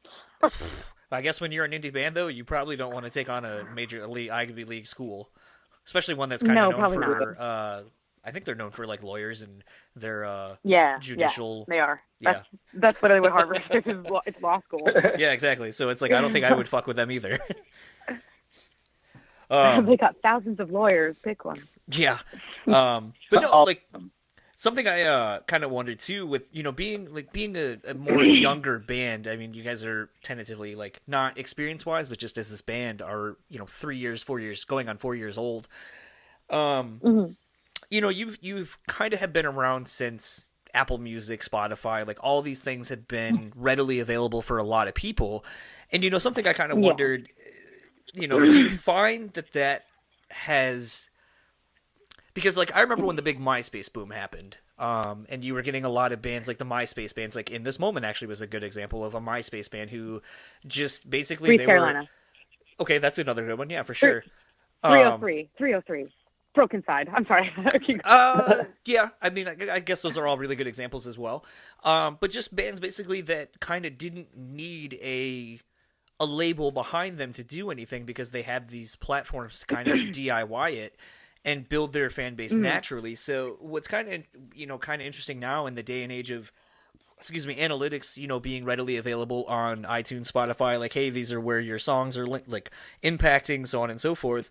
I guess when you're an indie band, though, you probably don't want to take on a major Ivy League school, especially one that's kind of known for. I think they're known for like lawyers and their judicial. Yeah, they are. Yeah. That's literally what Harvard is. It's law school. Yeah, exactly. So it's like I don't think I would fuck with them either. They got thousands of lawyers. Pick one. Yeah, but no, like. Something I kind of wondered too, with being a more younger band. I mean, you guys are tentatively like not experience wise, but just as this band are 3 years, 4 years, going on 4 years old. You've kind of have been around since Apple Music, Spotify, like all these things have been readily available for a lot of people. And something I kind of wondered, do you find that has. Because, like, I remember when the big MySpace boom happened, and you were getting a lot of bands, like the MySpace bands, like In This Moment actually was a good example of a MySpace band who just basically Carolina. Okay, that's another good one, yeah, for sure. 303. Broken Side. I'm sorry. Yeah, I mean, I guess those are all really good examples as well. But just bands basically that kind of didn't need a label behind them to do anything because they had these platforms to kind of DIY it and build their fan base naturally. So what's kind of interesting now in the day and age of, analytics, being readily available on iTunes, Spotify, like, hey, these are where your songs are like impacting, so on and so forth.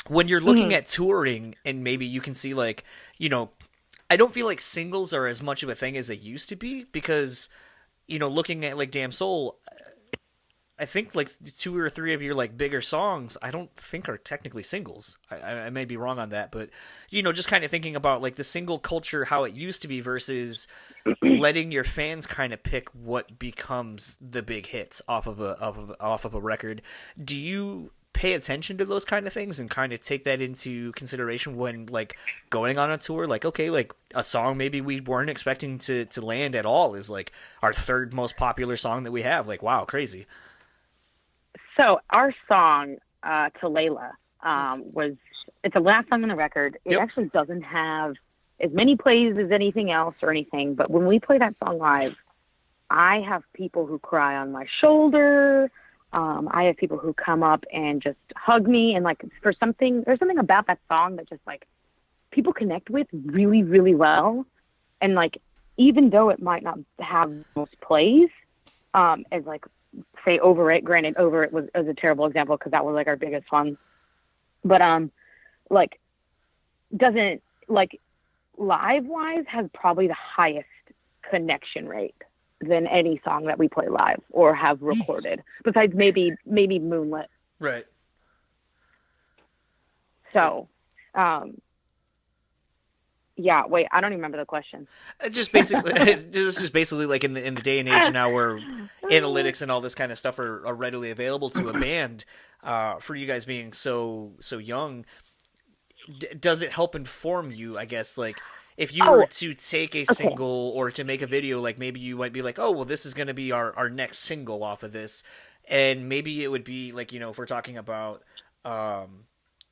When you're looking at touring and maybe you can see like, I don't feel like singles are as much of a thing as they used to be because, looking at like Damn Soul, I think like 2 or 3 of your like bigger songs, I don't think are technically singles. I may be wrong on that, but just kind of thinking about like the single culture, how it used to be versus letting your fans kind of pick what becomes the big hits off of a record. Do you pay attention to those kind of things and kind of take that into consideration when like going on a tour? Like, okay, like a song maybe we weren't expecting to land at all is like our 3rd most popular song that we have. Like, wow, crazy. So our song, To Layla, it's the last song on the record. It actually doesn't have as many plays as anything else or anything, but when we play that song live, I have people who cry on my shoulder. I have people who come up and just hug me. And like, there's something about that song that just like people connect with really, really well. And like, even though it might not have most plays, as like, say Over It, granted Over It was a terrible example because that was like our biggest one, but like doesn't like live wise has probably the highest connection rate than any song that we play live or have recorded, besides maybe Moonlit. Right. So, yeah. Wait, I don't even remember the question. Just basically, it's just basically like in the day and age now where analytics and all this kind of stuff are readily available to a band. For you guys being so young, does it help inform you? I guess like if you were to take a single or to make a video, like maybe you might be like, oh well, this is going to be our next single off of this, and maybe it would be like, you know, if we're talking about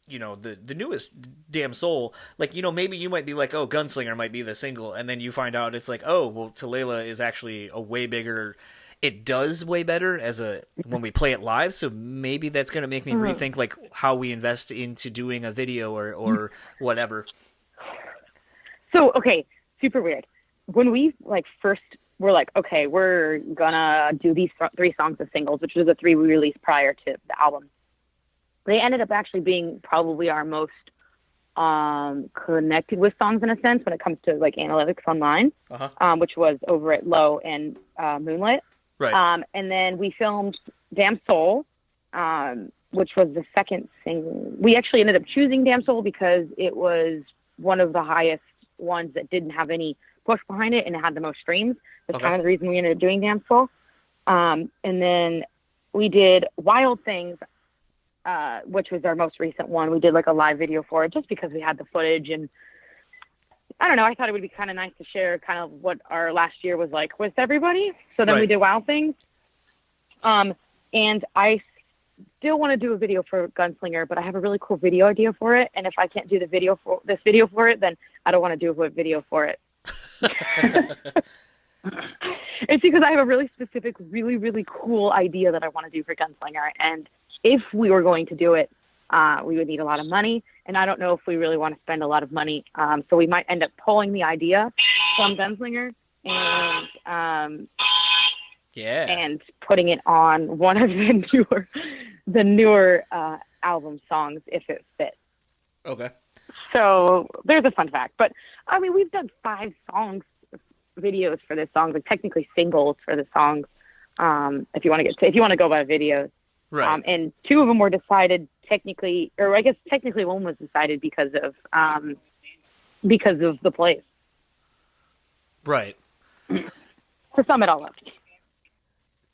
you know, the newest Damn Soul, like, you know, maybe you might be like, oh, Gunslinger might be the single, and then you find out it's like, oh, well, Talayla is actually a way bigger, it does way better when we play it live, so maybe that's going to make me rethink, like, how we invest into doing a video or whatever. So, okay, super weird. When we, like, first were like, okay, we're gonna do these 3 songs as singles, which was the 3 we released prior to the album. They ended up actually being probably our most connected with songs in a sense when it comes to like analytics online, which was Over It Low and Moonlit. Right. And then we filmed Damn Soul, which was the second single. We actually ended up choosing Damn Soul because it was one of the highest ones that didn't have any push behind it and it had the most streams. That's kind of the reason we ended up doing Damn Soul. And then we did Wild Things, which was our most recent one. We did like a live video for it just because we had the footage, and I don't know, I thought it would be kind of nice to share kind of what our last year was like with everybody. So then we did Wild Things. And I still want to do a video for Gunslinger, but I have a really cool video idea for it. And if I can't do this video for it, then I don't want to do a video for it. It's because I have a really specific, really, really cool idea that I want to do for Gunslinger. And if we were going to do it, we would need a lot of money. And I don't know if we really want to spend a lot of money. So we might end up pulling the idea from Gunslinger and putting it on one of the newer album songs if it fits. Okay. So there's a fun fact. But I mean, we've done 5 videos for this song, like technically singles for the songs. If you want to go by videos. Right. And 2 of them were decided technically, or I guess technically one was decided because of the plays. Right. To sum it all up.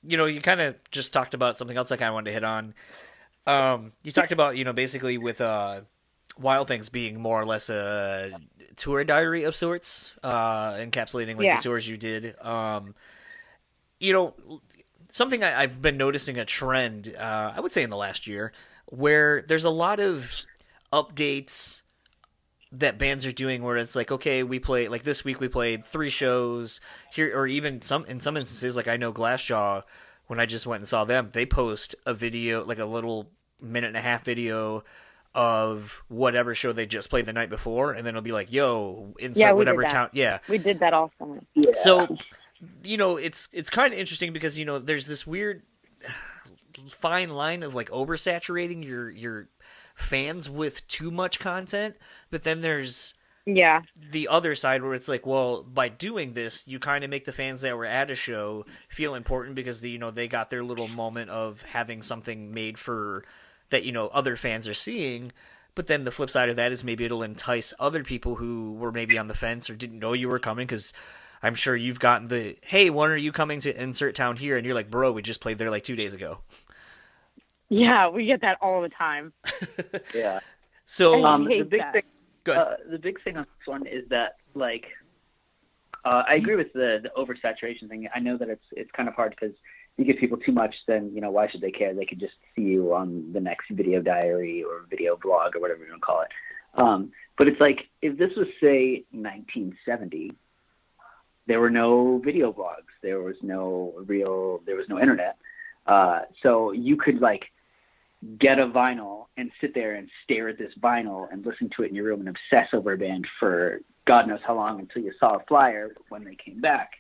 You know, you kind of just talked about something else I kind of wanted to hit on. You talked about, you know, basically with Wild Things being more or less a tour diary of sorts, encapsulating like the tours you did. You know, something I've been noticing a trend, I would say in the last year, where there's a lot of updates that bands are doing where it's like, okay, we play, like this week we played 3 shows here, or even in some instances, like I know Glassjaw, when I just went and saw them, they post a video, like a little 1.5-minute video of whatever show they just played the night before, and then it'll be like, yo, insert whatever town. Yeah. We did that also. Yeah. So, you know, it's kind of interesting because, you know, there's this weird fine line of like oversaturating your fans with too much content, but then there's the other side where it's like, well, by doing this, you kind of make the fans that were at a show feel important because they got their little moment of having something made for that, you know, other fans are seeing. But then the flip side of that is maybe it'll entice other people who were maybe on the fence or didn't know you were coming, because I'm sure you've gotten the, hey, when are you coming to insert town here? And you're like, bro, we just played there like 2 days ago. Yeah, we get that all the time. Yeah. So the big thing on this one is that, like, I agree with the oversaturation thing. I know that it's kind of hard because you give people too much, then, you know, why should they care? They could just see you on the next video diary or video blog or whatever you want to call it. But it's like, if this was, say, 1970, there were no video blogs. There was no internet. So you could, like, get a vinyl and sit there and stare at this vinyl and listen to it in your room and obsess over a band for God knows how long until you saw a flyer when they came back.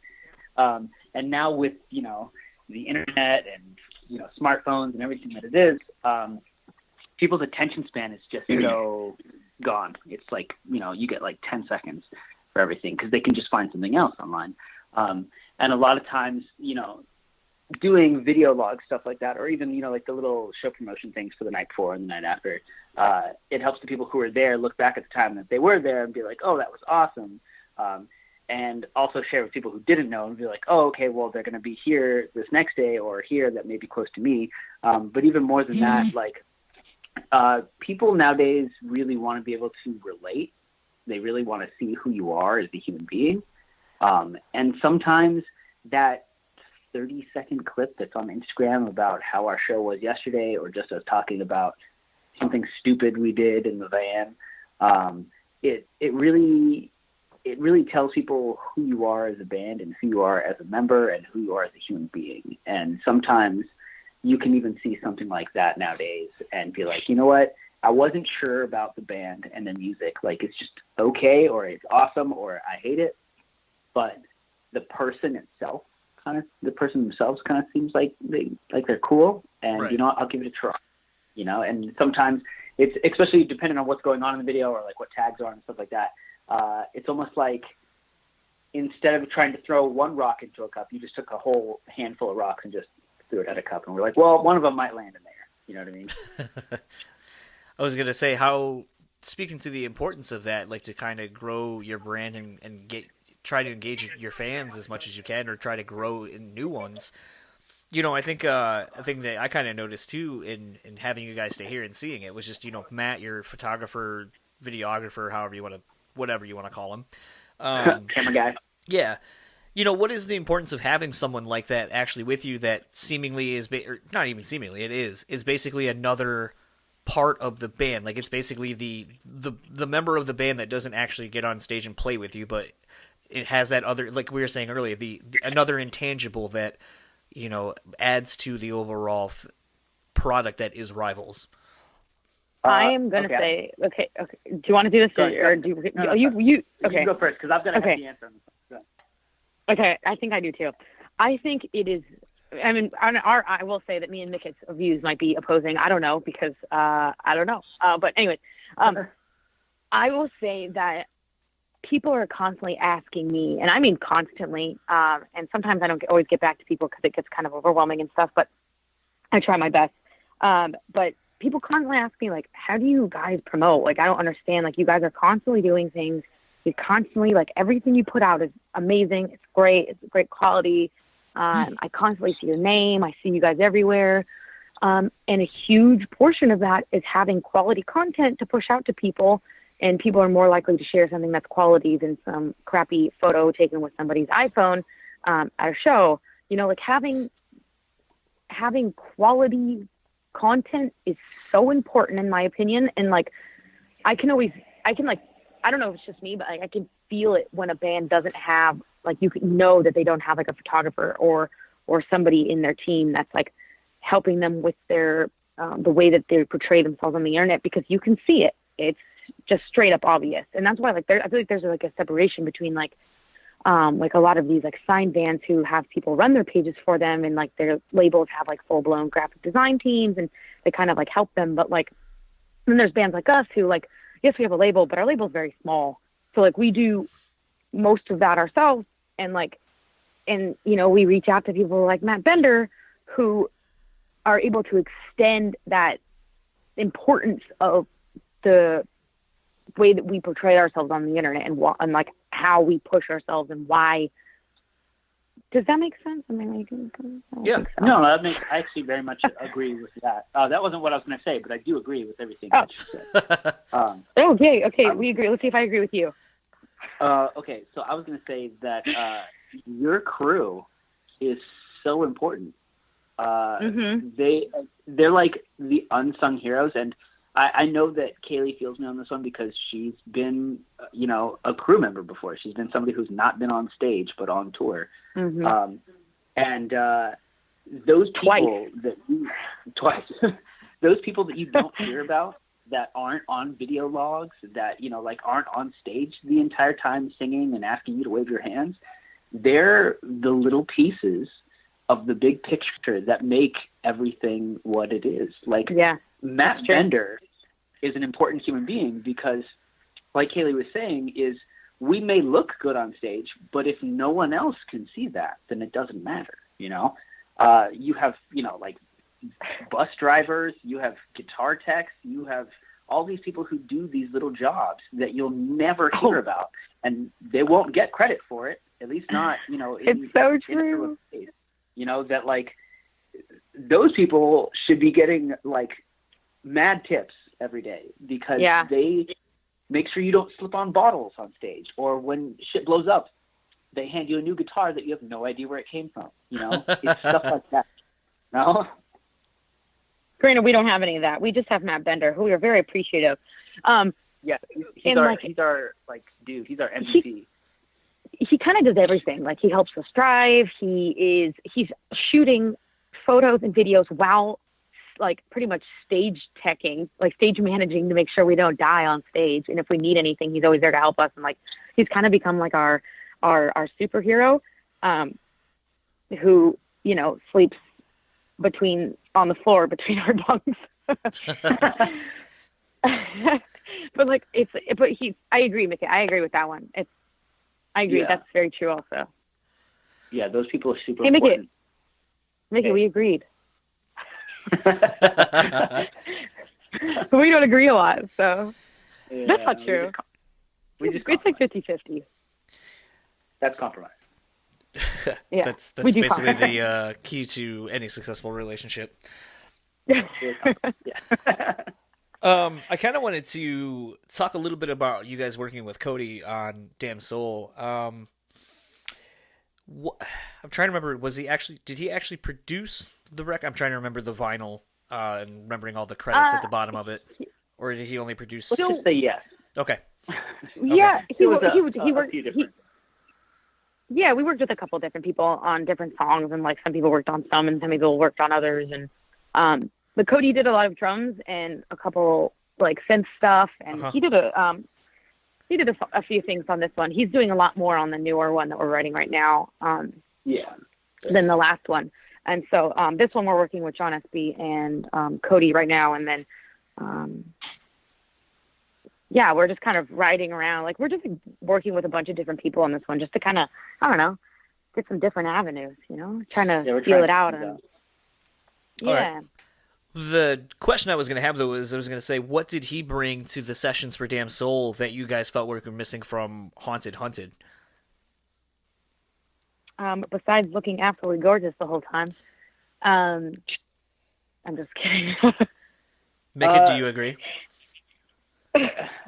And now with, you know, the internet and, you know, smartphones and everything that it is, people's attention span is just so gone. It's like, you know, you get like 10 seconds for everything because they can just find something else online. And a lot of times, you know, doing video log stuff like that, or even, you know, like the little show promotion things for the night before and the night after, it helps the people who are there look back at the time that they were there and be like, oh, that was awesome. And also share with people who didn't know and be like, oh, okay, well, they're going to be here this next day or here that may be close to me. But even more than that, like, people nowadays really want to be able to relate. They really want to see who you are as a human being. And sometimes that 30-second clip that's on Instagram about how our show was yesterday, or just us talking about something stupid we did in the van, it really tells people who you are as a band and who you are as a member and who you are as a human being. And sometimes you can even see something like that nowadays and be like, you know what? I wasn't sure about the band and the music. Like, it's just okay, or it's awesome, or I hate it. But the person themselves kind of seems like they're cool, and right. You know what, I'll give it a try. You know, and sometimes it's, especially depending on what's going on in the video or like what tags are and stuff like that. It's almost like instead of trying to throw one rock into a cup, you just took a whole handful of rocks and just threw it at a cup, and we're like, well, one of them might land in there. You know what I mean? I was gonna say, speaking to the importance of that, like to kind of grow your brand and try to engage your fans as much as you can, or try to grow in new ones. You know, I think a thing that I kind of noticed too in having you guys stay here and seeing it was just, you know, Matt, your photographer, videographer, whatever you want to call him, camera guy. Yeah. You know, what is the importance of having someone like that actually with you that seemingly is, or not even seemingly, it is basically another part of the band? Like, it's basically the member of the band that doesn't actually get on stage and play with you, but it has that other, like we were saying earlier, the another intangible that, you know, adds to the overall product that is Rivals. I am going to say, okay. Do you want to do this, or do you? No, you okay. Okay. You go first, because I've got to have the answer on this. Okay, I think I do too. I think it is. I mean, I will say that me and Micket's views might be opposing. I don't know, because I don't know. But anyway, I will say that people are constantly asking me, and I mean constantly, and sometimes I don't always get back to people because it gets kind of overwhelming and stuff, but I try my best. But people constantly ask me, like, how do you guys promote? Like, I don't understand. Like, you guys are constantly doing things. You constantly, like, everything you put out is amazing. It's great. It's great quality. I constantly see your name. I see you guys everywhere. And a huge portion of that is having quality content to push out to people. And people are more likely to share something that's quality than some crappy photo taken with somebody's iPhone at a show. You know, like, having quality content is so important, in my opinion. And, like, I don't know if it's just me, but, like, I can feel it when a band doesn't have, like, you can know that they don't have, like, a photographer or somebody in their team that's, like, helping them with their the way that they portray themselves on the internet, because you can see it. It's just straight up obvious. And that's why, like, I feel like there's, like, a separation between, like a lot of these, like, signed bands who have people run their pages for them, and, like, their labels have, like, full-blown graphic design teams, and they kind of, like, help them. But, like, then there's bands like us who, like, yes, we have a label, but our label is very small. So, like, we do most of that ourselves. And, like, you know, we reach out to people like Matt Bender, who are able to extend that importance of the way that we portray ourselves on the internet, and like, how we push ourselves and why. Does that make sense? I mean, yeah. So. No, I actually very much agree with that. That wasn't what I was going to say, but I do agree with everything that you said. Okay, we agree. Let's see if I agree with you. Okay, so I was going to say that your crew is so important. They're like the unsung heroes, and I know that Kalie feels me on this one because she's been, you know, a crew member before. She's been somebody who's not been on stage but on tour. And those people twice, those people that you don't hear about, that aren't on video logs, that, you know, like, aren't on stage the entire time singing and asking you to wave your hands, they're the little pieces of the big picture that make everything what it is. Like, Matt Bender is an important human being because, like Kalie was saying, is we may look good on stage, but if no one else can see that, then it doesn't matter. You have, like bus drivers, you have guitar techs, you have all these people who do these little jobs that you'll never hear about, and they won't get credit for it. At least not, it's so true. That like those people should be getting like mad tips every day because they make sure you don't slip on bottles on stage, or when shit blows up, they hand you a new guitar that you have no idea where it came from. It's stuff like that. No. Granted, we don't have any of that. We just have Matt Bender, who we are very appreciative. Yeah, he's our dude. He's our MVP. He kind of does everything. Like, he helps us drive. He's shooting photos and videos while, like, pretty much stage teching, like stage managing to make sure we don't die on stage. And if we need anything, he's always there to help us. And like, he's kind of become like our superhero, who, sleeps on the floor between our bunks. But like, I agree, Micket. I agree with that one. I agree. Yeah. That's very true also. Yeah, those people are super important. important. Micket, we agreed. We don't agree a lot, so that's not true. It's like 50-50. That's compromise. Yeah, that's basically the key to any successful relationship. Yeah. I kind of wanted to talk a little bit about you guys working with Cody on Damn Soul. I'm trying to remember. Did he actually produce the record? I'm trying to remember the vinyl and remembering all the credits at the bottom of it, or did he only produce? Let's just say yes. Okay. Yeah, he worked. Yeah, we worked with a couple different people on different songs, and like some people worked on some, and some people worked on others, and but Cody did a lot of drums and a couple like synth stuff, and he did a few things on this one. He's doing a lot more on the newer one that we're writing right now. Than the last one, and so this one we're working with John SB and Cody right now, and then we're just kind of riding around. Like, we're just working with a bunch of different people on this one, just to kind of, I don't know, get some different avenues, trying to feel it out. And Right. The question I was going to have, though, is I was going to say, what did he bring to the sessions for Damn Soul that you guys felt were missing from Haunted Hunted? Besides looking absolutely gorgeous the whole time. I'm just kidding. Micket, do you agree? do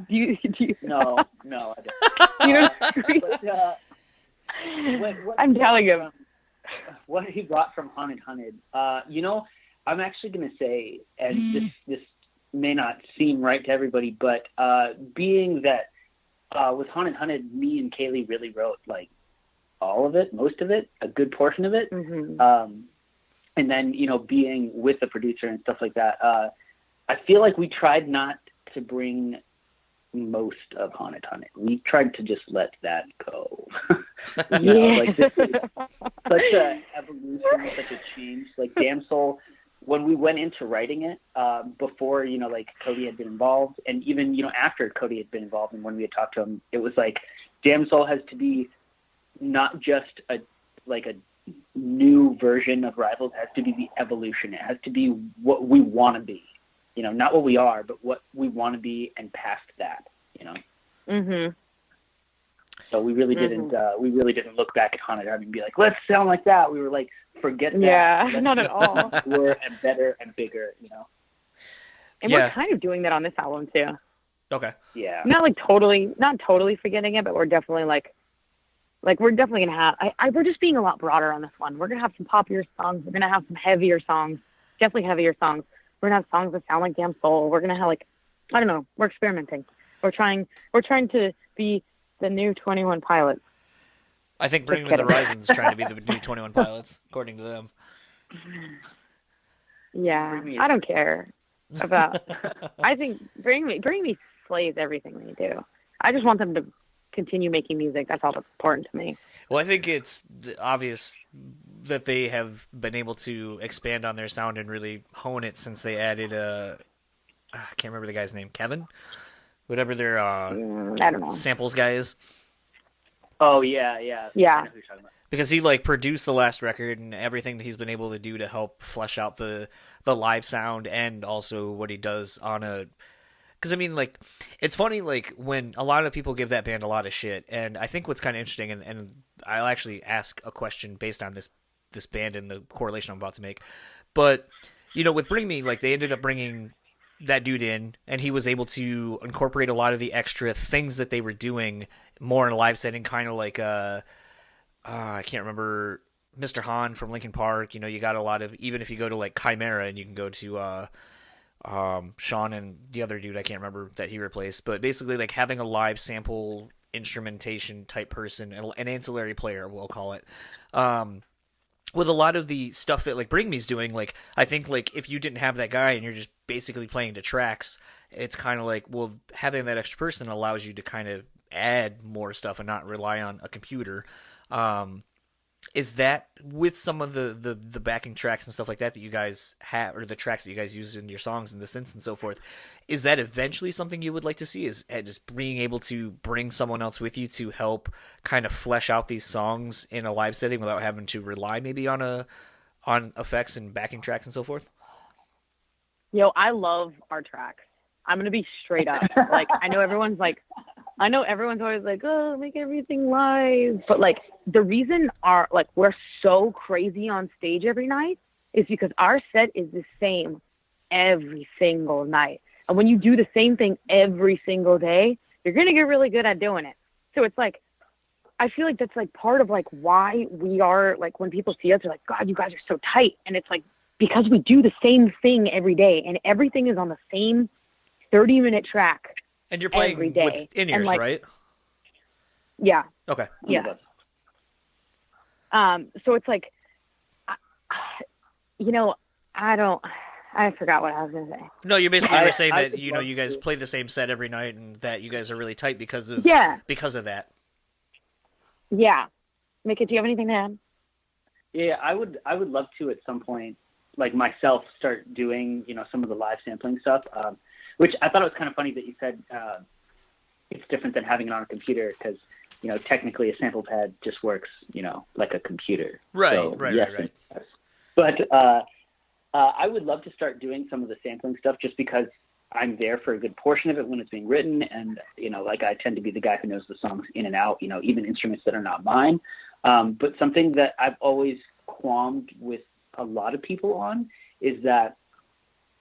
you No, I don't. You don't agree? But, I'm telling you. What he brought from Haunted Hunted, I'm actually going to say, and this may not seem right to everybody, but being that with Haunted Hunted, me and Kalie really wrote like all of it, most of it, a good portion of it. Mm-hmm. And then, being with the producer and stuff like that, I feel like we tried not to bring most of Haunted Hunted. We tried to just let that go. Like, this is such a evolution, such a change. Like Damn Soul, when we went into writing it, before, like Cody had been involved, and even, after Cody had been involved, and when we had talked to him, it was like Damn Soul has to be not just a new version of Rivals. It has to be the evolution. It has to be what we want to be. Not what we are, but what we want to be, and past that. Mhm. So we really didn't. We really didn't look back at Haunted Hunted and be like, "Let's sound like that." We were like, "Forget that." Yeah, not at all. We're and better and bigger. And we're kind of doing that on this album too. Okay. Yeah. Not totally forgetting it, but we're definitely we're definitely gonna have. We're just being a lot broader on this one. We're gonna have some poppier songs. We're gonna have some heavier songs. Definitely heavier songs. We're gonna have songs that sound like Damn Soul. We're gonna have I don't know. We're experimenting. We're trying to be the new 21 Pilots. I think Bring Me the Horizon is trying to be the new 21 Pilots, according to them. Yeah, I don't care about. I think Bring Me slays everything they do. I just want them to continue making music. That's all that's important to me. Well, I think it's obvious that they have been able to expand on their sound and really hone it since they added I can't remember the guy's name, Kevin? Whatever their I don't know. samples guy is. Oh yeah. I know who you're talking about. Because he like produced the last record and everything that he's been able to do to help flesh out the live sound, and also what he does on a. Because I mean, like, it's funny, like when a lot of people give that band a lot of shit, and I think what's kind of interesting, and I'll actually ask a question based on this band and the correlation I'm about to make, but with Bring Me, like they ended up bringing that dude in, and he was able to incorporate a lot of the extra things that they were doing more in a live setting, kind of like I can't remember Mr. Hahn from Linkin Park. You got a lot of, even if you go to like Chimera and you can go to Sean and the other dude I can't remember that he replaced, but basically like having a live sample instrumentation type person, an ancillary player we'll call it, with a lot of the stuff that like Bring Me's doing. Like I think like if you didn't have that guy and you're just basically playing to tracks, it's kind of like, well, having that extra person allows you to kind of add more stuff and not rely on a computer. Is that with some of the backing tracks and stuff like that you guys have, or the tracks that you guys use in your songs and the synths and so forth, is that eventually something you would like to see, is just being able to bring someone else with you to help kind of flesh out these songs in a live setting without having to rely maybe on effects and backing tracks and so forth? I love our tracks. I'm going to be straight up. Like, I know everyone's always like, oh, make everything live. But, like, the reason we're so crazy on stage every night is because our set is the same every single night. And when you do the same thing every single day, you're going to get really good at doing it. So it's like, I feel like that's, like, part of, like, why we are, like, when people see us, they're like, God, you guys are so tight. And it's, like, because we do the same thing every day. And everything is on the same 30-minute track. And you're playing every day. With in-ears, like, right? Yeah. Okay. Yeah. So it's like, I forgot what I was going to say. No, you basically were saying that, you guys play the same set every night and that you guys are really tight because of that. Yeah. Micket, do you have anything to add? Yeah, I would love to at some point, like myself, start doing, some of the live sampling stuff. Which I thought it was kind of funny that you said it's different than having it on a computer because, technically a sample pad just works, like a computer. Right, so, right. Yes. But I would love to start doing some of the sampling stuff just because I'm there for a good portion of it when it's being written. And, I tend to be the guy who knows the songs in and out, even instruments that are not mine. But something that I've always qualmed with a lot of people on is that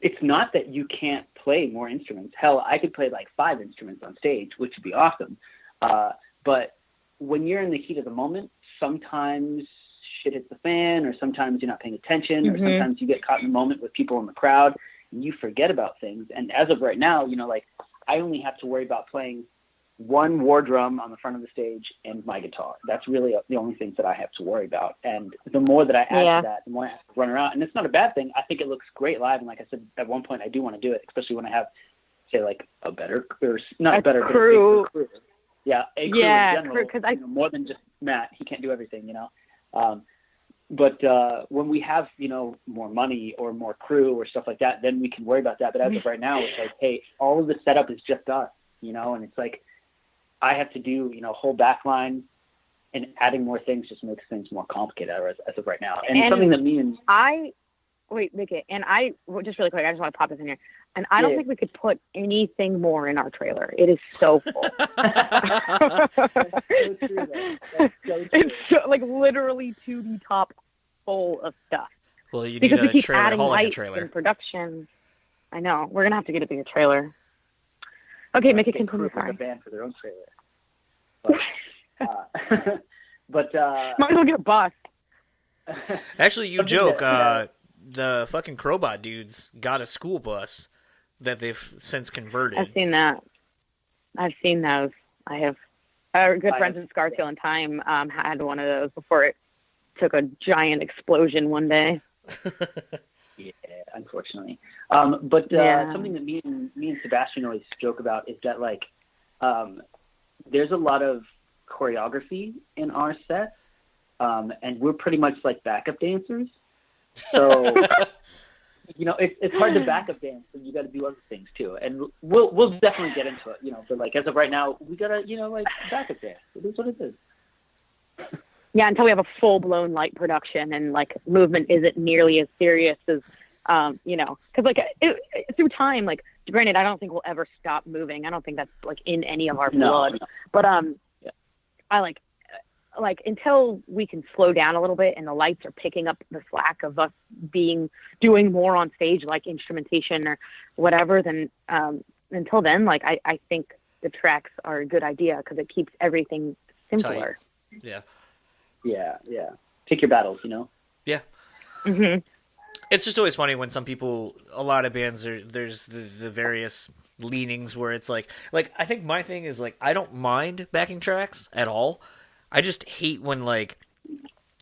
it's not that you can't play more instruments. Hell, I could play like 5 instruments on stage, which would be awesome. But when you're in the heat of the moment, sometimes shit hits the fan, or sometimes you're not paying attention, or sometimes you get caught in the moment with people in the crowd and you forget about things. And as of right now, I only have to worry about playing one war drum on the front of the stage and my guitar. That's really the only things that I have to worry about. And the more that I add to that, the more I have to run around. And it's not a bad thing. I think it looks great live. And like I said, at one point I do want to do it, especially when I have, say, like a better, or not a better crew. But a crew. Yeah, a crew in general. Crew, more than just Matt. He can't do everything, But when we have, more money or more crew or stuff like that, then we can worry about that. But as of right now, it's like, hey, all of the setup is just us, and it's like, I have to do, whole backline, and adding more things just makes things more complicated as of right now. And something that me and Micket, and just really quick, I just want to pop this in here. And I don't think we could put anything more in our trailer. It is so full. That's so true, That's so true. It's like literally to the top full of stuff. Well, you need because we keep trailer, adding lights and production. I know. We're gonna have to get a bigger trailer. Okay, Micket, continue. Sorry. A band for their own trailer. But might as well get a bus. Actually, you joke. The fucking Crowbot dudes got a school bus that they've since converted. I've seen that. I've seen those. I have. Our good friends in Scarsdale and Time had one of those before it took a giant explosion one day. Yeah, unfortunately. But something that me and Sebastian always joke about is that there's a lot of choreography in our set, and we're pretty much like backup dancers. So it's hard to backup dance, and you got to do other things too. And we'll definitely get into it, But as of right now, we gotta backup dance. It is what it is. Yeah, until we have a full-blown light production and like movement isn't nearly as serious as, because like through time, like granted, I don't think we'll ever stop moving. I don't think that's like in any of our blood. No. But I like until we can slow down a little bit and the lights are picking up the slack of us doing more on stage, like instrumentation or whatever, then until then, like I think the tracks are a good idea because it keeps everything simpler. Tight. Yeah. Yeah. Pick your battles, Yeah. Mm-hmm. It's just always funny when some people, a lot of bands, there's the various leanings where it's like I think my thing is like I don't mind backing tracks at all. I just hate when like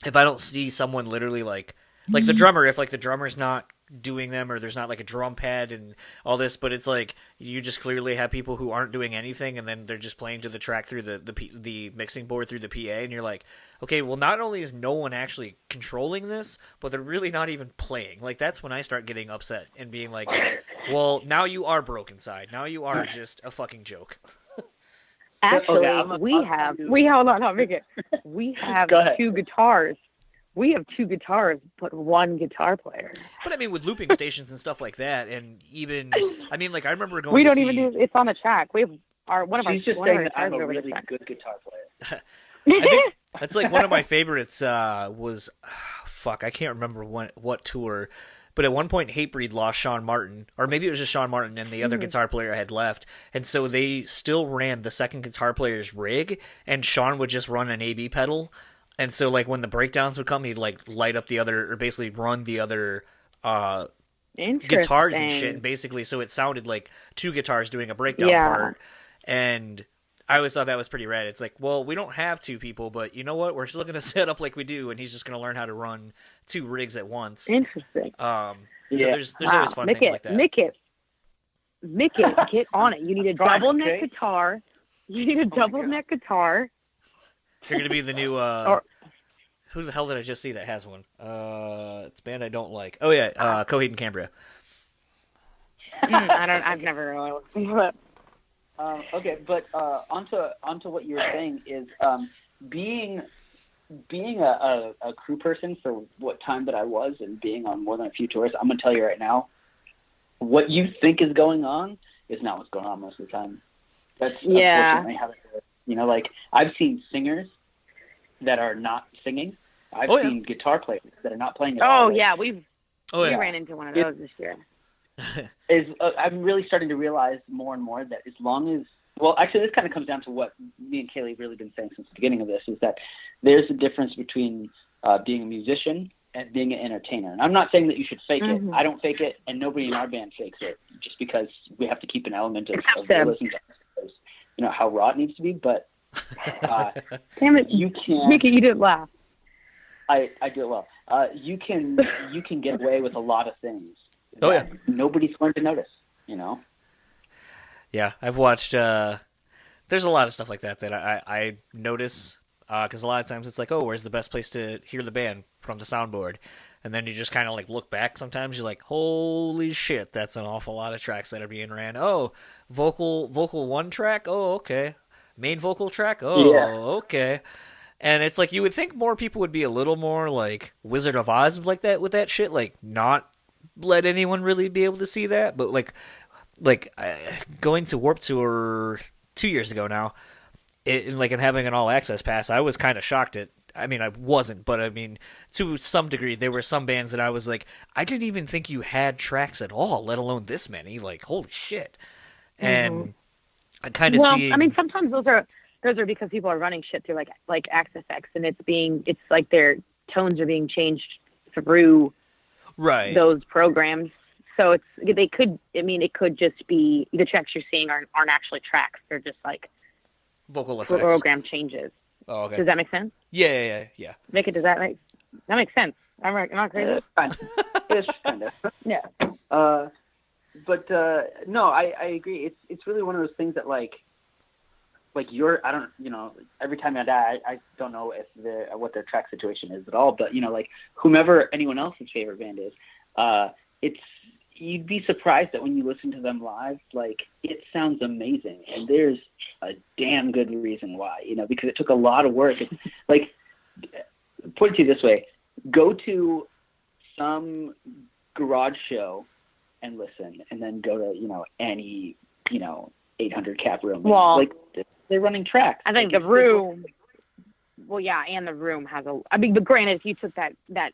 if I don't see someone literally like the drummer, if like the drummer's not doing them or there's not like a drum pad and all this, but it's like you just clearly have people who aren't doing anything and then they're just playing to the track through the mixing board through the PA, and you're like, okay, well not only is no one actually controlling this, but they're really not even playing. Like that's when I start getting upset and being like, well, now you are broken side. Now you are just a fucking joke. Actually, we have two guitars. We have two guitars, but one guitar player. But I mean, with looping stations and stuff like that, and even I remember going. We don't even do it's on the track. We have one of our guitars I'm a really good guitar player. I think that's like one of my favorites. Was I can't remember what tour, but at one point Hatebreed lost Sean Martin, or maybe it was just Sean Martin, and the other guitar player had left, and so they still ran the second guitar player's rig, and Sean would just run an AB pedal. And so, like, when the breakdowns would come, he'd, like, light up the other, or basically run the other guitars and shit. And basically, so it sounded like two guitars doing a breakdown part. And I always thought that was pretty rad. It's like, well, we don't have two people, but you know what? We're still going to set up like we do, and he's just going to learn how to run two rigs at once. Interesting. So there's always fun things like that. Micket, get on it. You need a double neck guitar. You need a double neck guitar. You're going to be the new, who the hell did I just see that has one? It's a band I don't like. Oh yeah, Coheed and Cambria. I've never really listened to it. Okay, but onto what you were saying is being a crew person for what time that I was and being on more than a few tours, I'm going to tell you right now, what you think is going on is not what's going on most of the time. That's unfortunately how it is. Like I've seen singers that are not singing. I've seen guitar players that are not playing at all. Oh yeah, we ran into one of those this year. I'm really starting to realize more and more that as long as actually this kind of comes down to what me and Kalie have really been saying since the beginning of this, is that there's a difference between being a musician and being an entertainer. And I'm not saying that you should fake it. I don't fake it, and nobody in our band fakes it, just because we have to keep an element of realism to us, how raw it needs to be. But damn it, you can't. Mickey, you didn't laugh. I do it well. You can get away with a lot of things. Nobody's going to notice. Yeah, I've watched. There's a lot of stuff like that I notice because a lot of times it's like, oh, where's the best place to hear the band from the soundboard? And then you just kind of like look back. Sometimes you're like, holy shit, that's an awful lot of tracks that are being ran. Oh, vocal one track. Oh, okay. Main vocal track. Oh, okay. And it's like you would think more people would be a little more like Wizard of Oz like that with that shit, like not let anyone really be able to see that. But like going to Warped Tour 2 years ago now, and having an all access pass, I was kind of shocked at. I mean, I wasn't, but I mean, to some degree, there were some bands that I was like, I didn't even think you had tracks at all, let alone this many. Like, holy shit! And I kind of see. I mean, sometimes those are because people are running shit through like Access X, and it's like their tones are being changed through those programs. So it could just be the tracks you're seeing aren't actually tracks. They're just like vocal effects, program changes. Oh, okay. Does that make sense? Yeah. Micket, does that make sense? I'm not crazy. It's fine. It's kind of. Yeah. But no, I agree. It's really one of those things that like every time I die, I don't know what their track situation is at all. But like whomever anyone else's favorite band is, you'd be surprised that when you listen to them live, like it sounds amazing, and there's a damn good reason why. Because it took a lot of work. Like put it to you this way: go to some garage show and listen, and then go to any 800 cap room. Well, like they're running tracks. I think the room. Well, yeah, and the room has a. I mean, but granted, if you took that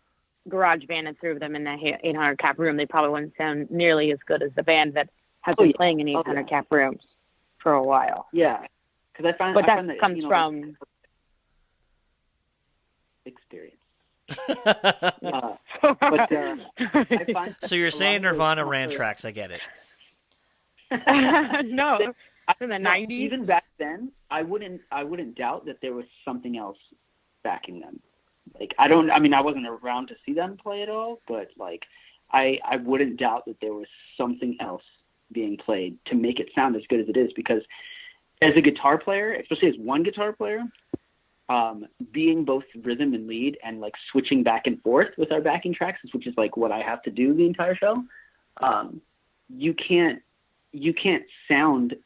garage band and threw them in that 800 cap room, they probably wouldn't sound nearly as good as the band that has been playing in 800 cap rooms for a while. Yeah, because I find that comes from experience. But I find so you're saying Nirvana ran tracks? I get it. No, in the 90s. Even back then, I wouldn't doubt that there was something else backing them. Like I wasn't around to see them play at all, but like I wouldn't doubt that there was something else being played to make it sound as good as it is. Because as a guitar player, especially as one guitar player, being both rhythm and lead and like switching back and forth with our backing tracks, which is like what I have to do the entire show, you can't sound,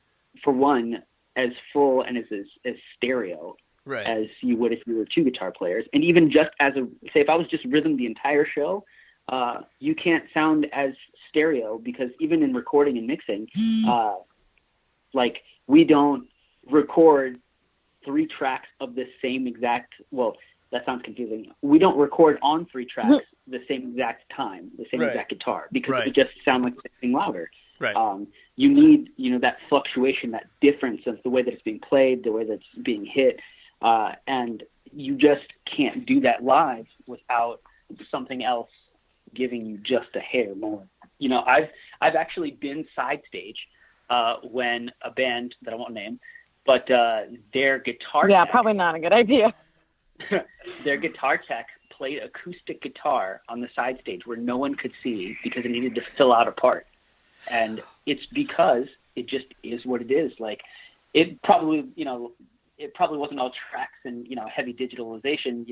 for one, as full and as stereo right. as you would if you were two guitar players. And even just if I was just rhythm the entire show, you can't sound as stereo, because even in recording and mixing, like we don't record 3 tracks of the same exact, well, that sounds confusing. We don't record on 3 tracks the same exact time, the same exact guitar, because it would just sound like something louder. Right. You need, that fluctuation, that difference of the way that it's being played, the way that it's being hit. And you just can't do that live without something else giving you just a hair more. I've actually been side stage when a band that I won't name, but their guitar tech, probably not a good idea. Their guitar tech played acoustic guitar on the side stage where no one could see because it needed to fill out a part. And it's because it just is what it is. Like it probably wasn't all tracks and, heavy digitalization,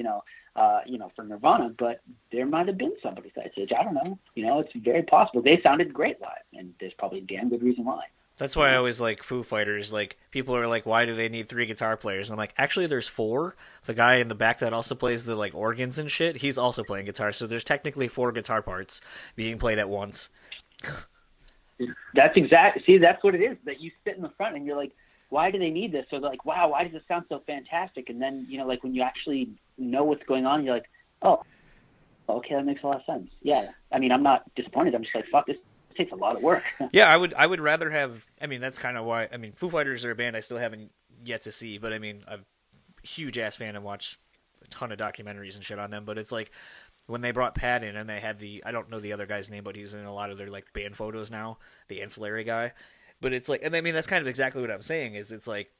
for Nirvana, but there might have been somebody side stage. I don't know. It's very possible. They sounded great live, and there's probably a damn good reason why. That's why I always like Foo Fighters. Like, people are like, why do they need 3 guitar players? And I'm like, actually, there's 4. The guy in the back that also plays the like organs and shit, he's also playing guitar. So there's technically 4 guitar parts being played at once. That's what it is. That you sit in the front and you're like, why do they need this? So they're like, wow, why does it sound so fantastic? And then, like when you actually know what's going on, you're like, oh, okay, that makes a lot of sense. Yeah. I mean, I'm not disappointed. I'm just like, fuck, this takes a lot of work. Yeah, I would rather have, that's kind of why, Foo Fighters are a band I still haven't yet to see, but I'm a huge ass fan and watch a ton of documentaries and shit on them, but it's like, when they brought Pat in and they had I don't know the other guy's name, but he's in a lot of their like band photos now, the ancillary guy. But it's like, and that's kind of exactly what I'm saying is it's like,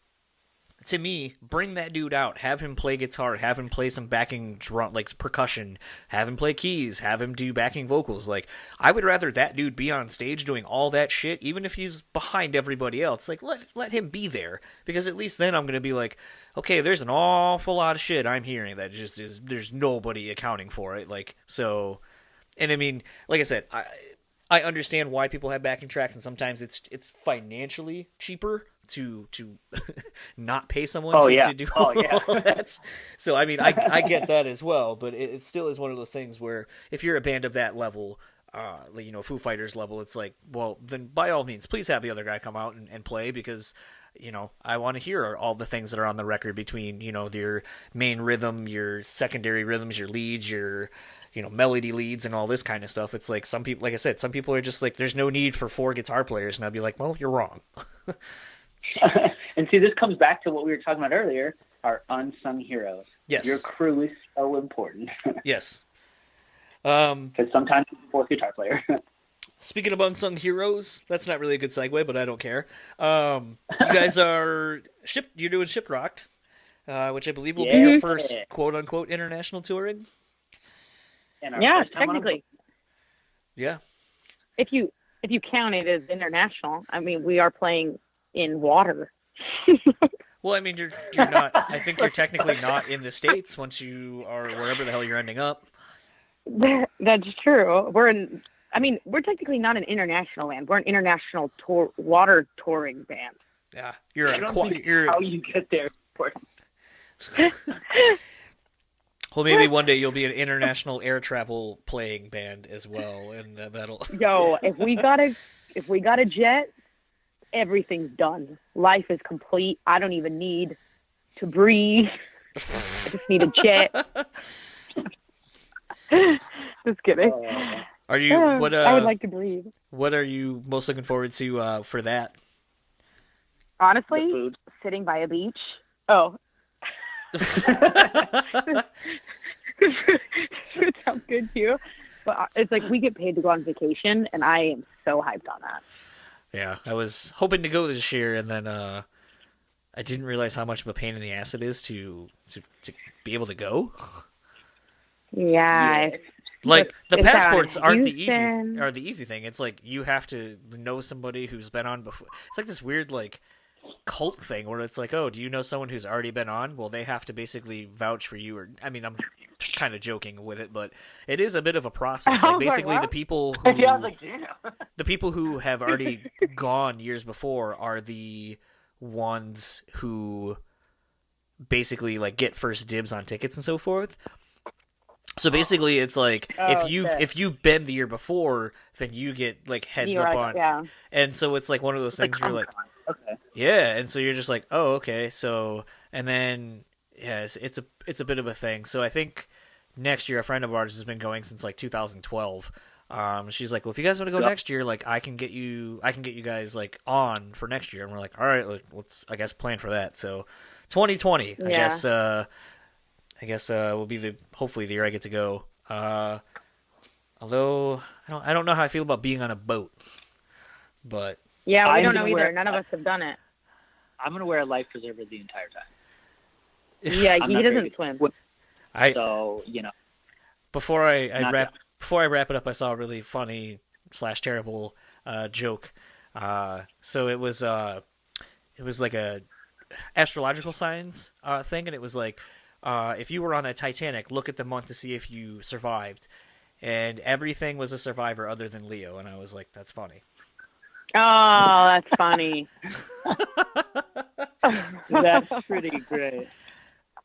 to me, bring that dude out, have him play guitar, have him play some backing drum, like percussion, have him play keys, have him do backing vocals. Like, I would rather that dude be on stage doing all that shit, even if he's behind everybody else. Like, let him be there, because at least then I'm going to be like, okay, there's an awful lot of shit I'm hearing that just is, there's nobody accounting for it. Like, so, and like I said, I understand why people have backing tracks, and sometimes it's financially cheaper to not pay someone to do all that. So I get that as well, but it still is one of those things where if you're a band of that level, Foo Fighters level, it's like, well, then by all means, please have the other guy come out and play, because I want to hear all the things that are on the record between your main rhythm, your secondary rhythms, your leads, your melody leads, and all this kind of stuff. It's like some people, like I said, some people are just like, there's no need for 4 guitar players, and I'd be like, well, you're wrong. And see, this comes back to what we were talking about earlier, our unsung heroes. Yes. Your crew is so important. Yes. Because sometimes it's a 4th guitar player. Speaking of unsung heroes, that's not really a good segue, but I don't care. You guys are you're doing Shiprocked, which I believe will be your first quote-unquote international touring. Yeah, technically. Yeah. If you count it as international, we are playing in water. Well, you're not. I think you're technically not in the States once you are wherever the hell you're ending up. That's true. We're technically not an international band. We're an international water touring band. Yeah, you're how you get there. Well, maybe one day you'll be an international air travel playing band as well, and that'll. Yo, if we got a jet, everything's done. Life is complete. I don't even need to breathe. I just need a jet. Just kidding. Are you? What? I would like to breathe. What are you most looking forward to for that? Honestly, sitting by a beach. Oh. It sounds good too, but it's like we get paid to go on vacation, and I am so hyped on that. Yeah, I was hoping to go this year, and then I didn't realize how much of a pain in the ass it is to be able to go. Yeah. Like the it's passports aren't the Houston. easy thing. It's like you have to know somebody who's been on before. It's like this weird like cult thing where it's like, oh, do you know someone who's already been on? Well, they have to basically vouch for you. Or I mean, I'm kind of joking with it, but it is a bit of a process. Like basically, the people who the people who have already gone years before are the ones who basically like get first dibs on tickets and so forth. So basically, it's like if you've been the year before, then you get like heads up on. Yeah. And so it's like one of those things where you're like, okay. Yeah, and so you're just like, oh, okay. So and then yeah, it's a bit of a thing. So I think next year a friend of ours has been going since like 2012. She's like, well, if you guys want to go next year, like I can get you guys like on for next year. And we're like, all right, let's I guess plan for that. So 2020, Yeah. I guess will be hopefully the year I get to go. Although I don't know how I feel about being on a boat, but Yeah, we I'm don't know gonna either. wear- None of us have done it. I'm gonna wear a life preserver the entire time. Yeah, I'm he not doesn't very swim. good. I So you know, before I Not wrap before I wrap it up, I saw a really funny / terrible joke. So it was like a astrological signs thing, and it was like if you were on that Titanic, look at the month to see if you survived, and everything was a survivor other than Leo, and I was like, that's funny. Oh, that's funny. that's pretty great.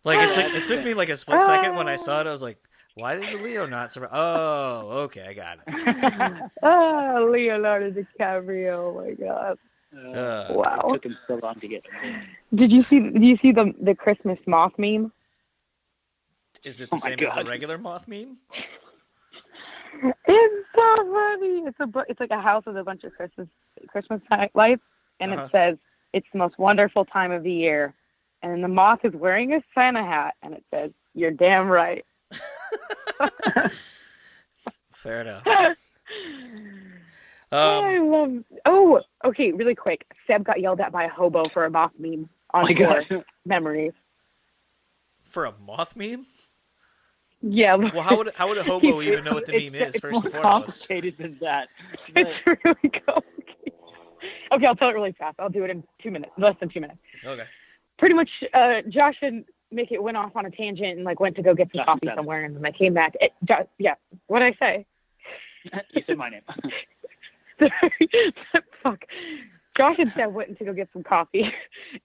Like it took me like a split second when I saw it. I was like, why does a Leo not survive? Oh, okay, I got it. Oh, Leonardo DiCaprio! Oh my God! Wow. It took him so long to get to Did you see the Christmas moth meme? Is it the same as the regular moth meme? It's so funny. It's like a house with a bunch of Christmas lights, and it says it's the most wonderful time of the year. And the moth is wearing a Santa hat, and it says, "You're damn right." Fair enough. I love. Oh, okay. Really quick. Seb got yelled at by a hobo for a moth meme on Tour Memories. For a moth meme? Yeah. Well, how would a hobo even know what the meme is? First and more foremost. complicated than that. It's really complicated. Okay, I'll tell it really fast. I'll do it in 2 minutes, less than 2 minutes. Okay. Pretty much, Josh and Micket went off on a tangent and like went to go get some coffee somewhere, and then they came back. Yeah, what did I say? You said my name. Fuck. Josh and Seb went to go get some coffee,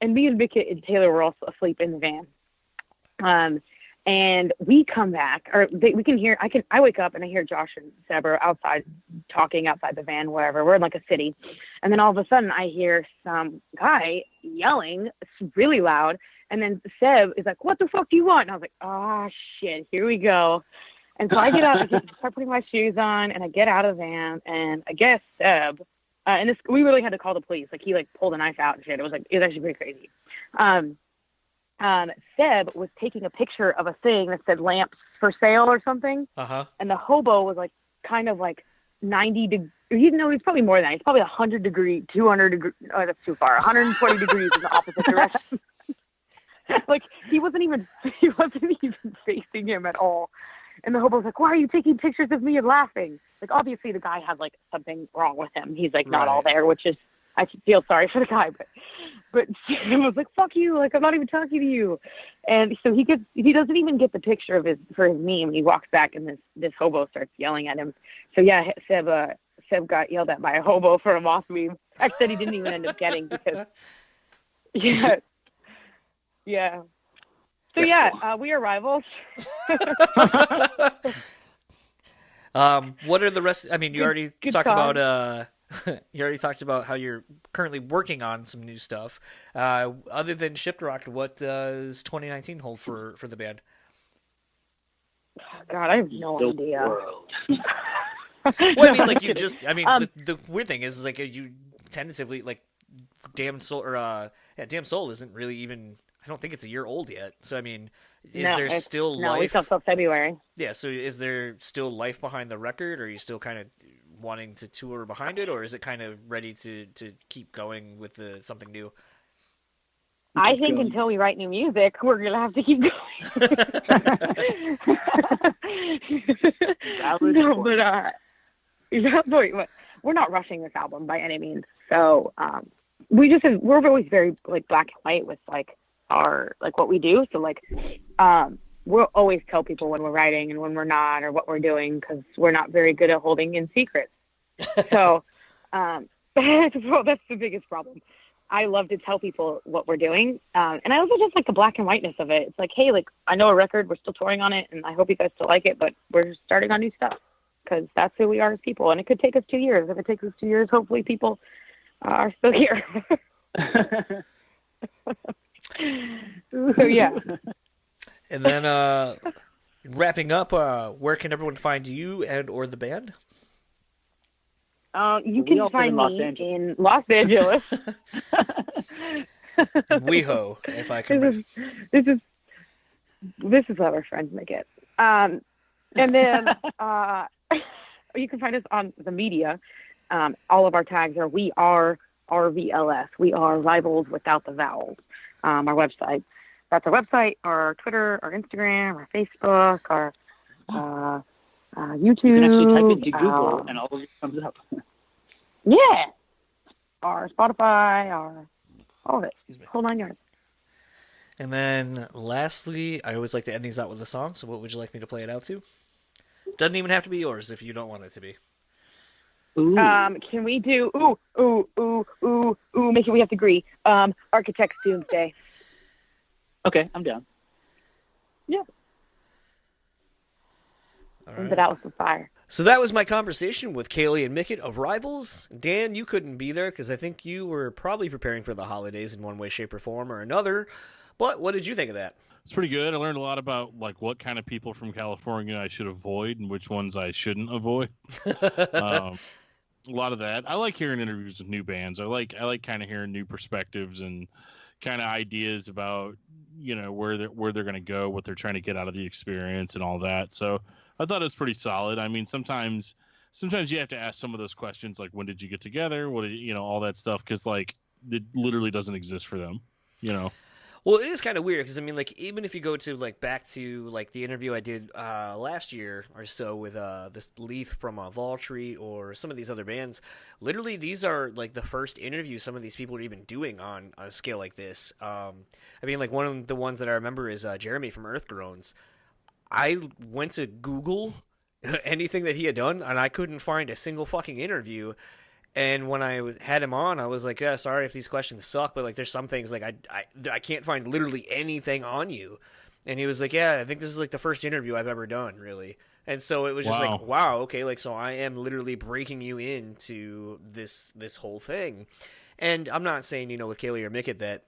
and me and Micket and Taylor were also asleep in the van. And we come back, we can hear. I wake up and I hear Josh and Seb are outside talking outside the van, wherever. We're in like a city, and then all of a sudden I hear some guy yelling really loud, and then Seb is like, "What the fuck do you want?" And I was like, "Oh shit, here we go." And so I get out, I start putting my shoes on, and I get out of the van, and I guess Seb, and we really had to call the police. Like he like pulled a knife out and shit. It was actually pretty crazy. Seb was taking a picture of a thing that said lamps for sale or something. And the hobo was like kind of like 90 degrees. You know, he's probably more than that. He's probably 100 degree, 200 degree. Oh, that's too far. 120 degrees in the opposite direction. Like he wasn't even facing him at all. And the hobo was like, "Why are you taking pictures of me and laughing?" Like obviously the guy had like something wrong with him. He's like not all there, which is, I feel sorry for the guy, but he was like, "Fuck you! Like I'm not even talking to you." And so he doesn't even get the picture of his meme. He walks back, and this hobo starts yelling at him. So yeah, Seb got yelled at by a hobo for a moth meme. I said he didn't even end up getting because yeah. So yeah, we are rivals. What are the rest? I mean, you already talked time. about you already talked about how you're currently working on some new stuff. Other than Shiprock, what does 2019 hold for the band? God, I have no idea. Well, I mean, like you just. I mean, the weird thing is like you tentatively like Damn Soul or Damn Soul isn't really even. I don't think it's a year old yet. So I mean, is there still life? No, we still till February. Yeah. So is there still life behind the record? Or are you still kind of wanting to tour behind it, or is it kind of ready to keep going with something new? I think until we write new music, we're gonna have to keep going. No, but we're not rushing this album by any means. So we're always very like black and white with like our like what we do. So like we'll always tell people when we're writing and when we're not, or what we're doing, because we're not very good at holding in secrets. So that's the biggest problem. I love to tell people what we're doing. And I also just like the black and whiteness of it. It's like, hey, like I know a record, we're still touring on it, and I hope you guys still like it, but we're starting on new stuff because that's who we are as people. And it could take us 2 years. If it takes us 2 years, hopefully people are still here. So yeah. And then wrapping up, where can everyone find you and or the band? You can find me in Los Angeles. WeHo, if I can. This is what our friends make it. And then you can find us on the media. All of our tags are we are RVLS. We are Rivals without the vowels. Our website. That's our website, our Twitter, our Instagram, our Facebook, our YouTube. You can actually type into Google and all of it comes up. Yeah. Our Spotify, all of it. Whole 9 yards. And then lastly, I always like to end these out with a song, so what would you like me to play it out to? Doesn't even have to be yours if you don't want it to be. Ooh. Can we do make it we have to agree. Architect's Doomsday. Okay, I'm down. Yeah. All right. But that was the fire. So that was my conversation with Kalie and Micket of Rivals. Dan, you couldn't be there because I think you were probably preparing for the holidays in one way, shape, or form or another. But what did you think of that? It's pretty good. I learned a lot about like what kind of people from California I should avoid and which ones I shouldn't avoid. A lot of that. I like hearing interviews with new bands. I like kind of hearing new perspectives and kind of ideas about, you know, where they're going to go, what they're trying to get out of the experience and all that. So I thought it was pretty solid. I mean, sometimes you have to ask some of those questions, like when did you get together? What, you know, all that stuff. Cause like it literally doesn't exist for them, you know? Well, it is kind of weird because I mean, like, even if you go to like back to like the interview I did last year or so with this Leith from BREWtally or some of these other bands, literally these are like the first interviews some of these people are even doing on a scale like this. I mean, like one of the ones that I remember is Jeremy from Earthgroans. I went to Google anything that he had done and I couldn't find a single fucking interview. And when I had him on, I was like, yeah, sorry if these questions suck, but like there's some things like I can't find literally anything on you. And he was like, yeah, I think this is like the first interview I've ever done, really. And so it was just like, wow, okay, like so I am literally breaking you into this whole thing. And I'm not saying, you know, with Kalie or Micket that,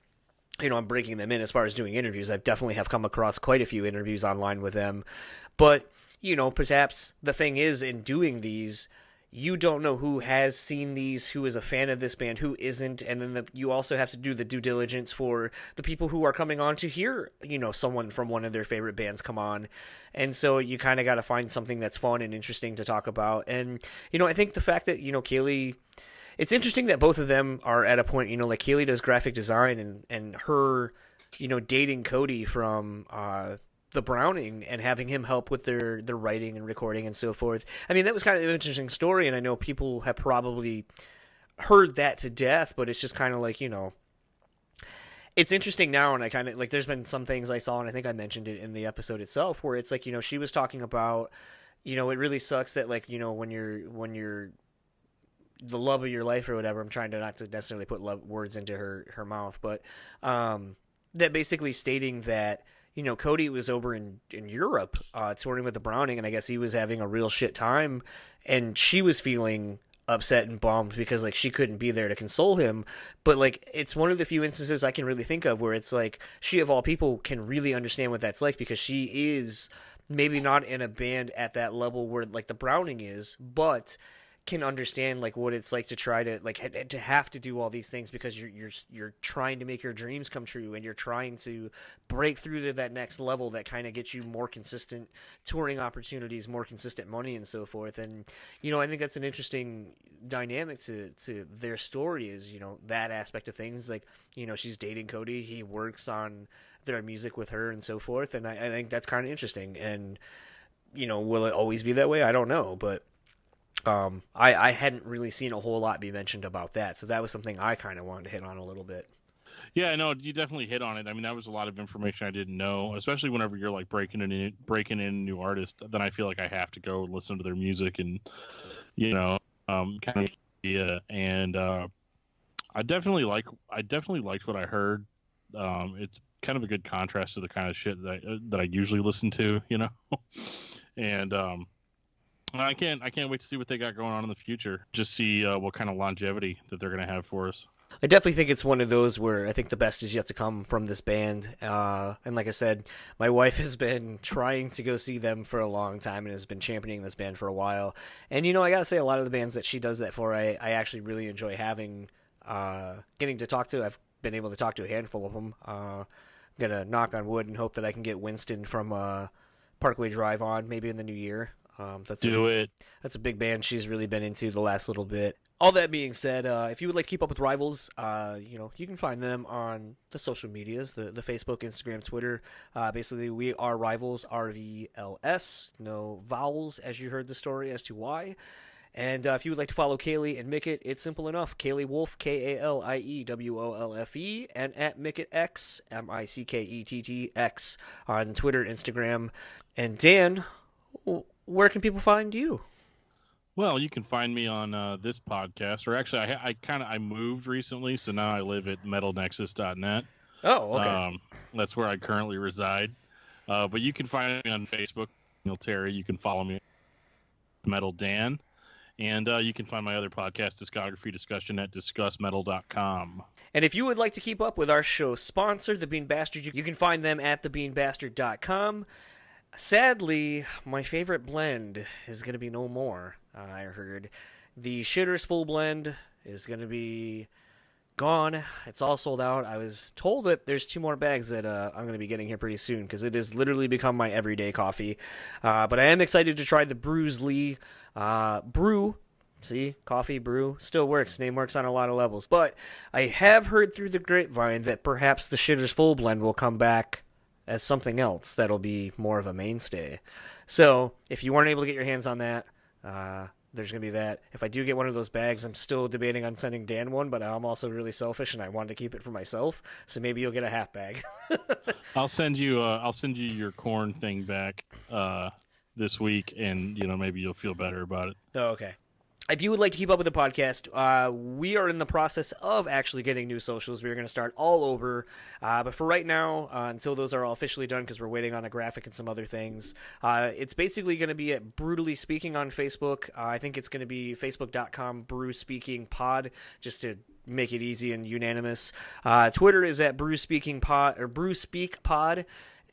you know, I'm breaking them in as far as doing interviews. I definitely have come across quite a few interviews online with them. But, you know, perhaps the thing is in doing these, you don't know who has seen these, who is a fan of this band, who isn't, and then you also have to do the due diligence for the people who are coming on to hear, you know, someone from one of their favorite bands come on. And so you kind of got to find something that's fun and interesting to talk about. And, you know, I think the fact that, you know, Kalie, it's interesting that both of them are at a point, you know, like Kalie does graphic design and her, you know, dating Cody from the Browning and having him help with their writing and recording and so forth. I mean, that was kind of an interesting story, and I know people have probably heard that to death, but it's just kind of like, you know, it's interesting now, and I kind of, like, there's been some things I saw, and I think I mentioned it in the episode itself, where it's like, you know, she was talking about, you know, it really sucks that, like, you know, when you're the love of your life or whatever, I'm trying to not to necessarily put words into her mouth, but that basically stating that, Cody was over in Europe touring with the Browning, and I guess he was having a real shit time, and she was feeling upset and bummed because like she couldn't be there to console him. But like it's one of the few instances I can really think of where it's like she of all people can really understand what that's like, because she is maybe not in a band at that level where like the Browning is, but can understand like what it's like to try to like to have to do all these things because you're trying to make your dreams come true, and you're trying to break through to that next level that kind of gets you more consistent touring opportunities, more consistent money, and so forth. And I think that's an interesting dynamic to their story is that aspect of things. Like she's dating Cody, he works on their music with her and so forth, and I think that's kind of interesting. And will it always be that way? I don't know, but I hadn't really seen a whole lot be mentioned about that, so that was something I kind of wanted to hit on a little bit. Yeah, no, you definitely hit on it. I mean, that was a lot of information I didn't know, especially whenever you're like breaking in a new artist. Then I feel like I have to go listen to their music and kind of and I definitely liked what I heard. It's kind of a good contrast to the kind of shit that I usually listen to, and I can't wait to see what they got going on in the future. Just see what kind of longevity that they're going to have for us. I definitely think it's one of those where I think the best is yet to come from this band. And like I said, my wife has been trying to go see them for a long time and has been championing this band for a while. And, I got to say, a lot of the bands that she does that for, I actually really enjoy getting to talk to. I've been able to talk to a handful of them. I'm going to knock on wood and hope that I can get Winston from Parkway Drive on maybe in the new year. That's a big band she's really been into the last little bit. All that being said, if you would like to keep up with Rivals, you can find them on the social medias, the Facebook, Instagram, Twitter. Basically, we are Rivals, RVLS, no vowels, as you heard the story as to why. And if you would like to follow Kalie and Micket, it's simple enough. Kalie Wolfe, KALIEWOLFE, and at MicketX, MICKETTX, on Twitter, Instagram. And Dan, where can people find you? Well, you can find me on this podcast, or actually, I moved recently, so now I live at metalnexus.net. Oh, okay. That's where I currently reside. But you can find me on Facebook, Neil Terry. You can follow me, Metal Dan, and you can find my other podcast, Discography Discussion, at discussmetal.com. And if you would like to keep up with our show sponsor, The Bean Bastard, you can find them at thebeanbastard.com. Sadly, my favorite blend is going to be no more. I heard the Shitters Full Blend is going to be gone. It's all sold out. I was told that there's 2 more bags that I'm going to be getting here pretty soon, because it has literally become my everyday coffee. But I am excited to try the BREWtally brew. See, coffee, brew, still works. Name works on a lot of levels. But I have heard through the grapevine that perhaps the Shitters Full Blend will come back as something else that'll be more of a mainstay. So if you weren't able to get your hands on that, there's going to be that. If I do get one of those bags, I'm still debating on sending Dan one, but I'm also really selfish and I wanted to keep it for myself. So maybe you'll get a half bag. I'll send you your corn thing back this week, and maybe you'll feel better about it. Oh, okay. If you would like to keep up with the podcast, we are in the process of actually getting new socials. We're going to start all over. But for right now, until those are all officially done, because we're waiting on a graphic and some other things, it's basically going to be at BREWtally Speaking on Facebook. I think it's going to be facebook.com BrewSpeakingPod, just to make it easy and unanimous. Twitter is at BrewSpeakingPod or BrewSpeakPod.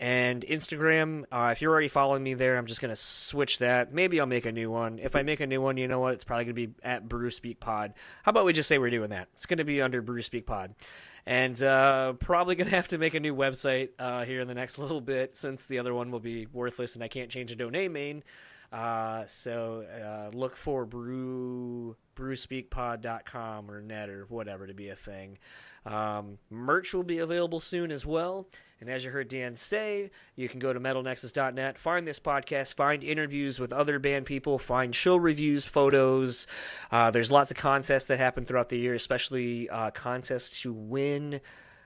And Instagram, if you're already following me there, I'm just going to switch that. Maybe I'll make a new one. If I make a new one, you know what? It's probably going to be at BrewSpeakPod. How about we just say we're doing that? It's going to be under BrewSpeakPod. And probably going to have to make a new website here in the next little bit, since the other one will be worthless and I can't change a domain name. So look for brewspeakpod.com or net or whatever to be a thing. Merch will be available soon as well. And as you heard Dan say, you can go to metalnexus.net, find this podcast, find interviews with other band people, find show reviews, photos. There's lots of contests that happen throughout the year, especially contests to win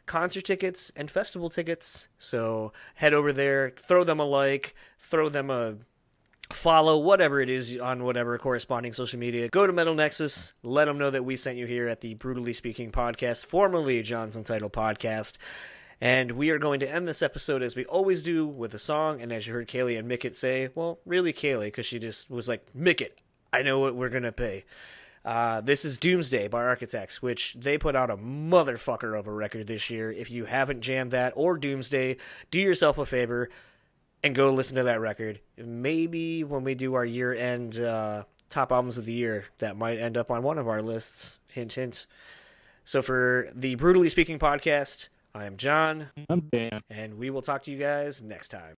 concert tickets and festival tickets. So head over there, throw them a like, throw them a follow, whatever it is, on whatever corresponding social media. Go to Metal Nexus, let them know that we sent you here at the BREWtally Speaking podcast, formerly John's Untitled Podcast. And we are going to end this episode as we always do with a song. And as you heard Kalie and Micket say, well, really Kalie, because she just was like, Micket, I know what we're going to pay. This is Doomsday by Architects, which they put out a motherfucker of a record this year. If you haven't jammed that or Doomsday, do yourself a favor and go listen to that record. Maybe when we do our year-end top albums of the year, that might end up on one of our lists. Hint, hint. So for the BREWtally Speaking podcast, I am John. I'm Dan. And we will talk to you guys next time.